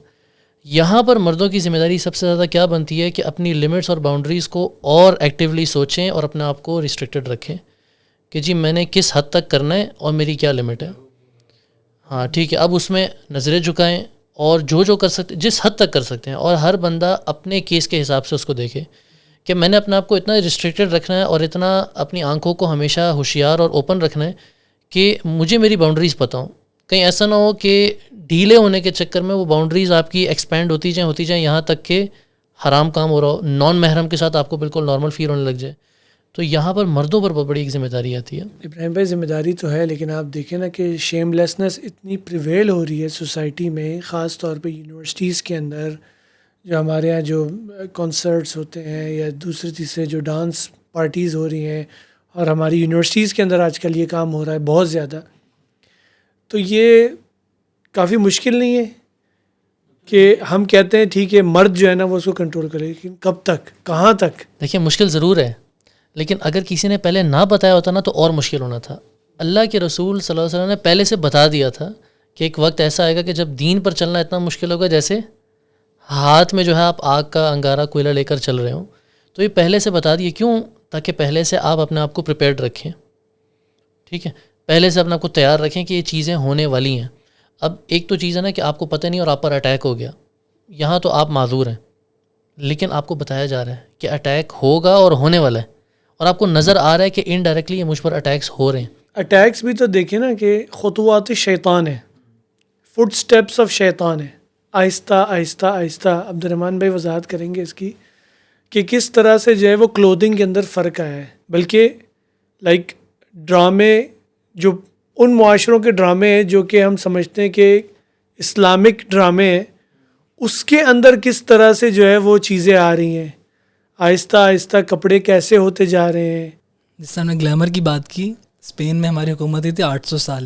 Speaker 2: یہاں پر مردوں کی ذمہ داری سب سے زیادہ کیا بنتی ہے کہ اپنی لمٹس اور باؤنڈریز کو اور ایکٹیولی سوچیں اور اپنے آپ کو ریسٹرکٹڈ رکھیں کہ جی میں نے کس حد تک کرنا ہے اور میری کیا لمٹ ہے. ہاں ٹھیک ہے, اب اس میں نظریں جھکائیں اور جو کر سکتے جس حد تک کر سکتے ہیں, اور ہر بندہ اپنے کیس کے حساب سے اس کو دیکھے کہ میں نے اپنے آپ کو اتنا ریسٹرکٹڈ رکھنا ہے اور اتنا اپنی آنکھوں کو ہمیشہ ہوشیار اور اوپن رکھنا ہے کہ مجھے میری باؤنڈریز پتہ ہوں. کہیں ایسا نہ ہو کہ ڈھیلے ہونے کے چکر میں وہ باؤنڈریز آپ کی ایکسپینڈ ہوتی جائیں یہاں تک کہ حرام کام ہو رہا ہو, نان محرم کے ساتھ آپ کو بالکل نارمل فیل ہونے لگ جائے. تو یہاں پر مردوں پر بہت بڑی ایک ذمہ داری آتی ہے.
Speaker 1: ابراہیم بھائی, ذمہ داری تو ہے, لیکن آپ دیکھیں نا کہ شیم لیسنس اتنی پریویل ہو رہی ہے سوسائٹی میں, خاص طور پہ یونیورسٹیز کے اندر. جو ہمارے یہاں جو کنسرٹس ہوتے ہیں یا دوسرے تیسرے جو ڈانس پارٹیز ہو رہی ہیں, اور ہماری یونیورسٹیز کے اندر آج کل یہ کام ہو رہا ہے بہت زیادہ. تو یہ کافی مشکل نہیں ہے کہ ہم کہتے ہیں ٹھیک ہے مرد جو ہے نا وہ اس کو کنٹرول کرے, لیکن کب تک, کہاں تک.
Speaker 2: دیکھیے مشکل ضرور ہے, لیکن اگر کسی نے پہلے نہ بتایا ہوتا نا تو اور مشکل ہونا تھا. اللہ کے رسول صلی اللہ علیہ وسلم نے پہلے سے بتا دیا تھا کہ ایک وقت ایسا آئے گا کہ جب دین پر چلنا اتنا مشکل ہوگا جیسے ہاتھ میں جو ہے آپ آگ کا انگارہ کوئلہ لے کر چل رہے ہوں. تو یہ پہلے سے بتا دیے, کیوں؟ تاکہ پہلے سے آپ اپنے آپ کو پریپیئرڈ رکھیں. ٹھیک ہے, پہلے سے اپنے آپ کو تیار رکھیں کہ یہ چیزیں ہونے والی ہیں. اب ایک تو چیز ہے نا کہ آپ کو پتہ نہیں اور آپ پر اٹیک ہو گیا, یہاں تو آپ معذور ہیں, لیکن آپ کو بتایا جا رہا ہے کہ اٹیک ہوگا اور ہونے والا ہے, اور آپ کو نظر آ رہا ہے کہ انڈائریکٹلی یہ مجھ پر اٹیکس ہو رہے ہیں.
Speaker 1: اٹیکس بھی تو دیکھیں نا کہ خطوات شیطان ہے, فٹ سٹیپس آف شیطان ہے. آہستہ آہستہ آہستہ عبد الرحمن بھائی وضاحت کریں گے اس کی کہ کس طرح سے جو ہے وہ کلودنگ کے اندر فرق آیا ہے. بلکہ لائک ڈرامے, جو ان معاشروں کے ڈرامے ہیں جو کہ ہم سمجھتے ہیں کہ اسلامک ڈرامے ہیں, اس کے اندر کس طرح سے جو ہے وہ چیزیں آ رہی ہیں. آہستہ آہستہ کپڑے کیسے ہوتے جا رہے ہیں.
Speaker 3: جس سے ہم نے گلیمر کی بات کی, اسپین میں ہماری حکومت تھی 800 سال,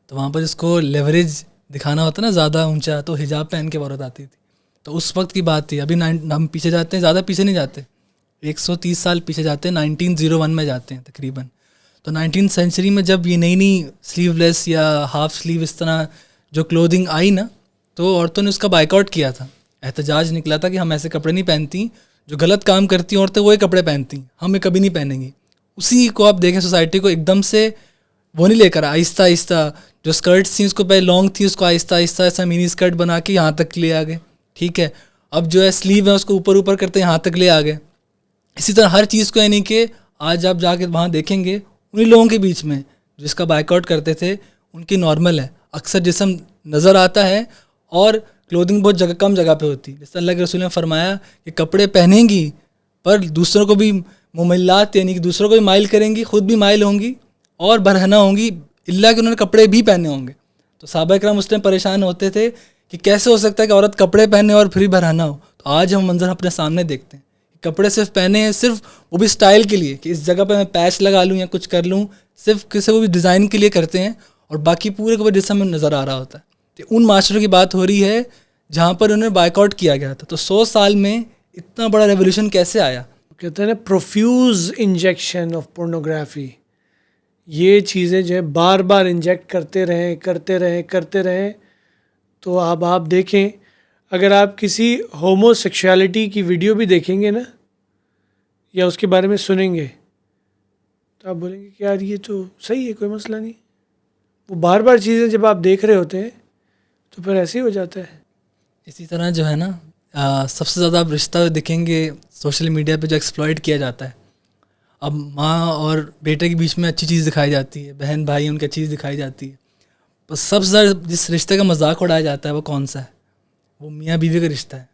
Speaker 3: تو وہاں پر جس کو لیوریج دکھانا ہوتا نا زیادہ اونچا, تو حجاب پہن کے عورت آتی تھی. تو اس وقت کی بات تھی. ابھی ہم پیچھے جاتے ہیں, زیادہ پیچھے نہیں جاتے, 130 سال پیچھے جاتے ہیں, 1901 میں جاتے ہیں تقریباً. تو 19 سینچری میں جب یہ نئی سلیو لیس یا ہاف سلیو اس طرح جو کلودنگ آئی نا, تو عورتوں نے اس کا بائیک آؤٹ کیا تھا. احتجاج نکلا تھا کہ ہم ایسے کپڑے نہیں پہنتی, جو غلط کام کرتی ہیں عورتیں وہی کپڑے پہنتی, ہم یہ کبھی نہیں پہنیں گی. اسی کو آپ دیکھیں سوسائٹی کو ایک دم سے وہ نہیں لے کر, آہستہ آہستہ جو اسکرٹس تھیں اس کو پہلے لانگ تھی, اس کو آہستہ آہستہ ایسا منی اسکرٹ بنا کے یہاں تک لے آ گئے. ٹھیک ہے, اب جو ہے سلیو ہے اس کو اوپر کرتے یہاں تک لے آ گئے. اسی طرح ہر چیز کو یعنی کہ آج آپ جا کے وہاں دیکھیں گے انہیں لوگوں کے بیچ میں جس کا بائیک آؤٹ کرتے تھے ان کی نارمل ہے, اکثر جسم نظر آتا ہے, اور کلودنگ بہت کم جگہ پہ ہوتی ہے. جیسے اللہ کے رسول نے فرمایا کہ کپڑے پہنیں گی پر دوسروں کو بھی مملات یعنی کہ دوسروں کو بھی مائل کریں گی, خود بھی مائل ہوں گی اور برہنہ ہوں گی, اللہ کہ انہوں نے کپڑے بھی پہنے ہوں گے. تو صحابہ کرام اس ٹائم پریشان ہوتے تھے کہ کیسے ہو سکتا ہے کہ عورت کپڑے پہنے اور پھر بھی برہنہ ہو. تو آج ہم منظر اپنے سامنے دیکھتے ہیں, کپڑے صرف پہنے ہیں صرف وہ بھی اسٹائل کے لیے کہ اس جگہ پہ میں پیچ لگا لوں یا کچھ کر لوں, صرف کسی کو بھی ڈیزائن کے لیے کرتے ہیں, اور باقی پورے کو جسم میں نظر آ رہا ہوتا ہے. تو ان معاشروں کی بات ہو رہی ہے جہاں پر انہیں بائیک آؤٹ کیا گیا تھا. تو 100 سال میں اتنا بڑا ریولیوشن کیسے آیا؟
Speaker 1: کہتے ہیں نا پروفیوز انجیکشن آف پورنوگرافی. یہ چیزیں جو ہے بار بار انجیکٹ کرتے رہیں تو اب آپ دیکھیں, اگر آپ کسی ہومو سیکشوالٹی کی ویڈیو بھی دیکھیں گے نا یا اس کے بارے میں سنیں گے تو آپ بولیں گے کہ یار یہ تو صحیح ہے, کوئی مسئلہ نہیں. وہ بار بار چیزیں جب آپ دیکھ رہے ہوتے ہیں تو پھر ایسے ہی ہو جاتا ہے.
Speaker 3: اسی طرح جو ہے نا سب سے زیادہ آپ رشتہ دیکھیں گے سوشل میڈیا پہ جو ایکسپلائٹ کیا جاتا ہے. اب ماں اور بیٹے کے بیچ میں اچھی چیز دکھائی جاتی ہے, بہن بھائی ان کی اچھی چیز دکھائی جاتی ہے, بس سب سے زیادہ جس رشتے کا مذاق اڑایا جاتا ہے وہ کون سا ہے؟ وہ میاں بیوی کا رشتہ ہے.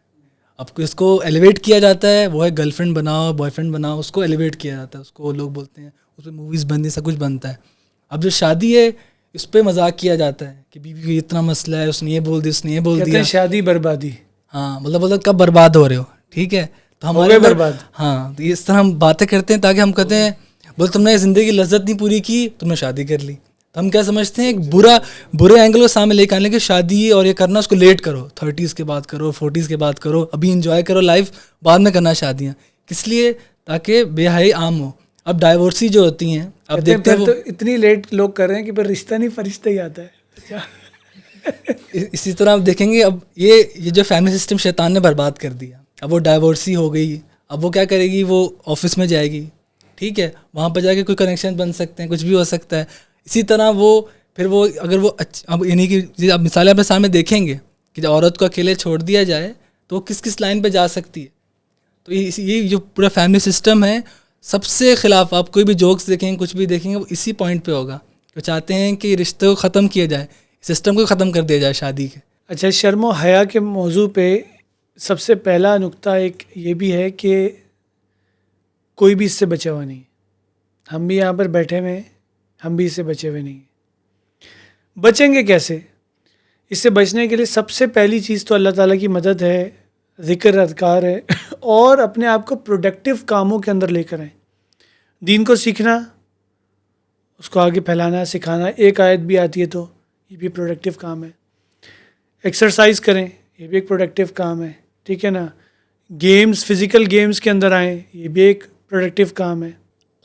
Speaker 3: اب اس کو ایلیویٹ کیا جاتا ہے, وہ ہے گرل فرینڈ بناؤ بوائے فرینڈ بناؤ, اس کو ایلیویٹ کیا جاتا ہے, اس کو لوگ بولتے ہیں اس پہ موویز بنتی سب کچھ بنتا ہے. اب جو شادی ہے اس پہ مذاق کیا جاتا ہے کہ بیوی کو اتنا مسئلہ ہے, اس نے یہ بول دیا, اس نے یہ بول دیا.
Speaker 1: شادی بربادی.
Speaker 3: ہاں مطلب کب برباد ہو رہے ہو, ٹھیک ہے. تو ہمارے برباد. ہاں تو اس طرح ہم باتیں کرتے ہیں تاکہ ہم کہتے ہیں بولے تم نے زندگی کی لذت نہیں پوری کی, تم نے شادی کر لی. تو ہم کیا سمجھتے ہیں, ایک برے اینگل کو سامنے لے کے آنے کے شادی اور یہ کرنا اس کو لیٹ کرو, 30s کے بعد کرو, 40s کے بعد کرو, ابھی انجوائے کرو لائف, بعد میں کرنا شادیاں. کس لیے؟ تاکہ بے حیائی عام ہو. اب ڈائیورسی جو ہوتی ہیں اب دیکھتے ہیں
Speaker 1: تو اتنی لیٹ لوگ کر رہے ہیں کہ پھر رشتہ نہیں فرشتہ ہی آتا ہے.
Speaker 3: اسی طرح آپ دیکھیں گے اب یہ جو فیملی سسٹم شیطان نے برباد کر دیا. اب وہ ڈائیورسی ہو گئی, اب وہ کیا کرے گی, وہ آفس میں جائے گی, ٹھیک ہے, وہاں پہ جا کے کوئی کنیکشن بن سکتے ہیں, کچھ بھی ہو سکتا ہے. اسی طرح وہ پھر وہ اگر وہ اب یعنی کہ اب مثالیں اپنے سامنے دیکھیں گے کہ جب عورت کو اکیلے چھوڑ دیا جائے تو وہ کس لائن پہ جا سکتی ہے. تو یہ جو پورا فیملی سسٹم ہے سب سے خلاف. آپ کوئی بھی جوکس دیکھیں گے, کچھ بھی دیکھیں گے, وہ اسی پوائنٹ پہ ہوگا. وہ چاہتے ہیں کہ رشتے کو ختم کیا جائے, سسٹم کو ختم کر دیا جائے شادی کے.
Speaker 1: اچھا, شرم و حیا کے موضوع پہ سب سے پہلا نقطہ ایک یہ بھی ہے کہ کوئی بھی اس سے بچا ہوا نہیں. ہم بھی یہاں پر بیٹھے ہوئے ہیں, ہم بھی اس سے بچے ہوئے نہیں. بچیں گے کیسے؟ اس سے بچنے کے لیے سب سے پہلی چیز تو اللہ تعالیٰ کی مدد ہے, ذکر اذکار ہے, اور اپنے آپ کو پروڈکٹیو کاموں کے اندر لے کر آئیں. دین کو سیکھنا, اس کو آگے پھیلانا, سکھانا. ایک آیت بھی آتی ہے تو یہ بھی پروڈکٹیو کام ہے. ایکسرسائز کریں, یہ بھی ایک پروڈکٹیو کام ہے, ٹھیک ہے نا. گیمز, فزیکل گیمز کے اندر آئیں, یہ بھی ایک پروڈکٹیو کام ہے.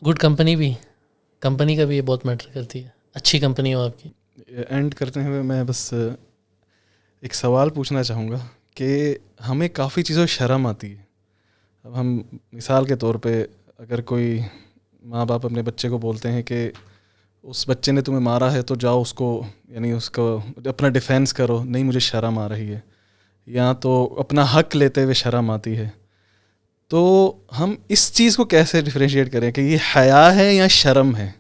Speaker 2: گڈ کمپنی کا بھی یہ بہت میٹر کرتی ہے, اچھی کمپنی ہو آپ کی.
Speaker 4: اینڈ کرتے ہوئے میں بس ایک سوال پوچھنا چاہوں گا کہ ہمیں کافی چیزوں شرم آتی ہے. اب ہم مثال کے طور پہ اگر کوئی ماں باپ اپنے بچے کو بولتے ہیں کہ اس بچے نے تمہیں مارا ہے تو جاؤ اس کو یعنی اس کو اپنا ڈیفینس کرو, نہیں مجھے شرم آ رہی ہے, یا تو اپنا حق لیتے ہوئے شرم آتی ہے. تو ہم اس چیز کو کیسے ڈفرینشیٹ کریں کہ یہ حیا ہے یا شرم ہے؟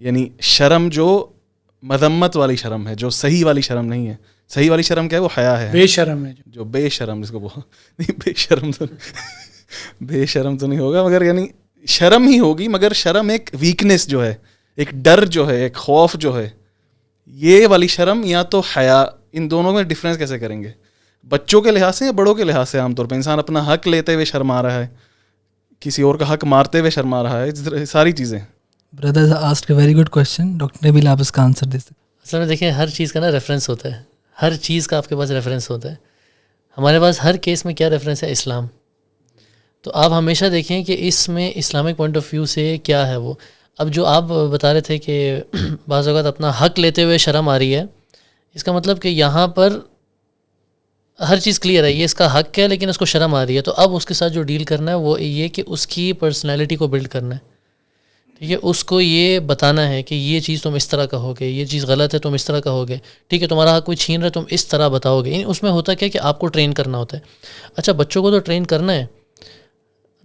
Speaker 4: یعنی شرم جو مذمت والی شرم ہے, جو صحیح والی شرم نہیں ہے. صحیح والی شرم کیا ہے؟ وہ حیا ہے,
Speaker 1: بے شرم ہے.
Speaker 4: جو بے شرم جس کو نہیں, بے شرم تو نہیں ہوگا, مگر یعنی شرم ہی ہوگی, مگر شرم ایک ویکنیس جو ہے, ایک ڈر جو ہے, ایک خوف جو ہے, یہ والی شرم یا تو حیا. ان دونوں میں ڈفرینس کیسے کریں گے؟ بچوں کے لحاظ سے یا بڑوں کے لحاظ سے؟ عام طور پہ انسان اپنا حق لیتے ہوئے شرما رہا ہے, کسی اور کا حق مارتے ہوئے شرما رہا ہے, ساری چیزیں.
Speaker 3: Brother asked a very good question. Doctor Nabeel آپ اس کا آنسر دے سکتے.
Speaker 2: اصل میں دیکھیں, ہر چیز کا نا ریفرنس ہوتا ہے, ہر چیز کا آپ کے پاس ریفرنس ہوتا ہے. ہمارے پاس ہر کیس میں کیا ریفرنس ہے؟ اسلام. تو آپ ہمیشہ دیکھیں کہ اس میں اسلامک پوائنٹ آف ویو سے کیا ہے وہ. اب جو آپ بتا رہے تھے کہ بعض اوقات اپنا حق لیتے ہوئے شرم آ رہی ہے, اس کا مطلب کہ یہاں پر ہر چیز کلیئر ہے, یہ اس کا حق ہے لیکن اس کو شرم آ رہی ہے. تو اب اس کے ساتھ جو ڈیل کرنا ہے وہ یہ کہ اس کی پرسنالٹی کو بلڈ کرنا ہے, ٹھیک ہے. اس کو یہ بتانا ہے کہ یہ چیز تم اس طرح کہو گے, یہ چیز غلط ہے تم اس طرح کہو گے, ٹھیک ہے. تمہارا حق کوئی چھین رہا ہے تم اس طرح بتاؤ گے. اس میں ہوتا کیا کہ آپ کو ٹرین کرنا ہوتا ہے. اچھا, بچوں کو تو ٹرین کرنا ہے,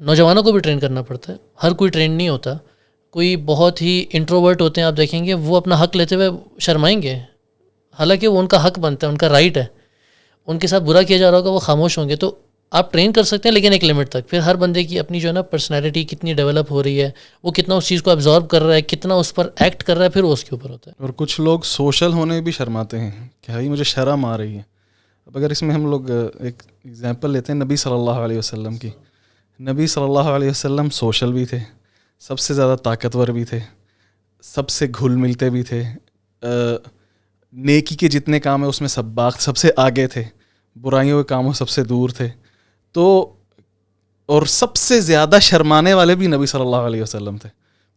Speaker 2: نوجوانوں کو بھی ٹرین کرنا پڑتا ہے. ہر کوئی ٹرین نہیں ہوتا. کوئی بہت ہی انٹروورٹ ہوتے ہیں, آپ دیکھیں گے وہ اپنا حق لیتے ہوئے شرمائیں گے, حالانکہ وہ ان کا حق بنتا ہے, ان کا رائٹ ہے. ان کے ساتھ برا کیا جا رہا ہوگا وہ خاموش ہوں گے. تو آپ ٹرین کر سکتے ہیں لیکن ایک لمٹ تک. پھر ہر بندے کی اپنی جو ہے نا پرسنالٹی کتنی ڈیولپ ہو رہی ہے, وہ کتنا اس چیز کو ابزارب کر رہا ہے, کتنا اس پر ایکٹ کر رہا ہے, پھر وہ اس کے اوپر ہوتا ہے.
Speaker 4: اور کچھ لوگ سوشل ہونے بھی شرماتے ہیں کہ بھائی مجھے شرم آ رہی ہے. اب اگر اس میں ہم لوگ ایک ایگزامپل لیتے ہیں نبی صلی اللہ علیہ وسلم کی. نبی صلی اللہ علیہ وسلم سوشل بھی تھے, سب سے زیادہ طاقتور بھی تھے, سب سے گھل ملتے بھی تھے, نیکی کے جتنے کام ہیں اس میں سب سے آگے تھے, برائیوں کے کاموں سب سے دور تھے. تو اور سب سے زیادہ شرمانے والے بھی نبی صلی اللہ علیہ وسلم تھے.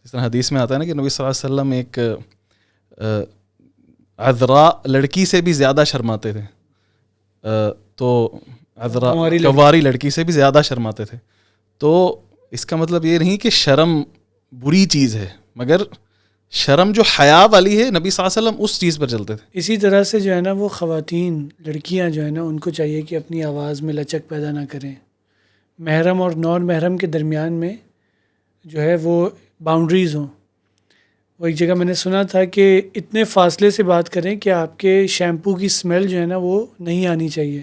Speaker 4: جس طرح حدیث میں آتا ہے نا کہ نبی صلی اللہ علیہ وسلم ایک عذراء لڑکی سے بھی زیادہ شرماتے تھے. تو عذراء کنواری لڑکی سے بھی زیادہ شرماتے تھے. تو اس کا مطلب یہ نہیں کہ شرم بری چیز ہے, مگر شرم جو حیا والی ہے نبی صلی اللہ علیہ وسلم اس چیز پر چلتے تھے.
Speaker 1: اسی طرح سے جو ہے نا وہ خواتین لڑکیاں جو ہے نا ان کو چاہیے کہ اپنی آواز میں لچک پیدا نہ کریں. محرم اور نان محرم کے درمیان میں جو ہے وہ باؤنڈریز ہوں. وہ ایک جگہ میں نے سنا تھا کہ اتنے فاصلے سے بات کریں کہ آپ کے شیمپو کی اسمیل جو ہے نا وہ نہیں آنی چاہیے.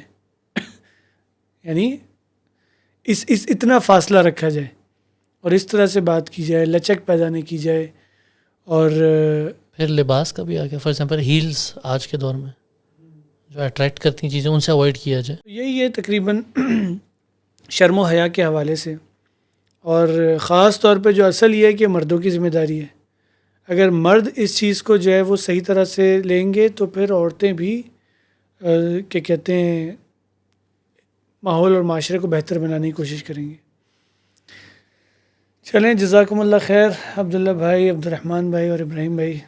Speaker 1: یعنی اس اتنا فاصلہ رکھا جائے اور اس طرح سے بات کی جائے, لچک پیدا نہیں کی جائے. اور
Speaker 2: پھر لباس کا بھی آ گیا. فار ایگزامپل ہیلز آج کے دور میں جو اٹریکٹ کرتی ہیں چیزیں, ان سے اوائڈ کیا جائے.
Speaker 1: یہی ہے تقریباً شرم و حیا کے حوالے سے. اور خاص طور پہ جو اصل یہ ہے کہ مردوں کی ذمہ داری ہے. اگر مرد اس چیز کو جو ہے وہ صحیح طرح سے لیں گے تو پھر عورتیں بھی کیا کہتے ہیں ماحول اور معاشرے کو بہتر بنانے کی کوشش کریں گے. چلیں, جزاکم اللہ خیر عبداللہ بھائی, عبد الرحمن بھائی اور ابراہیم بھائی.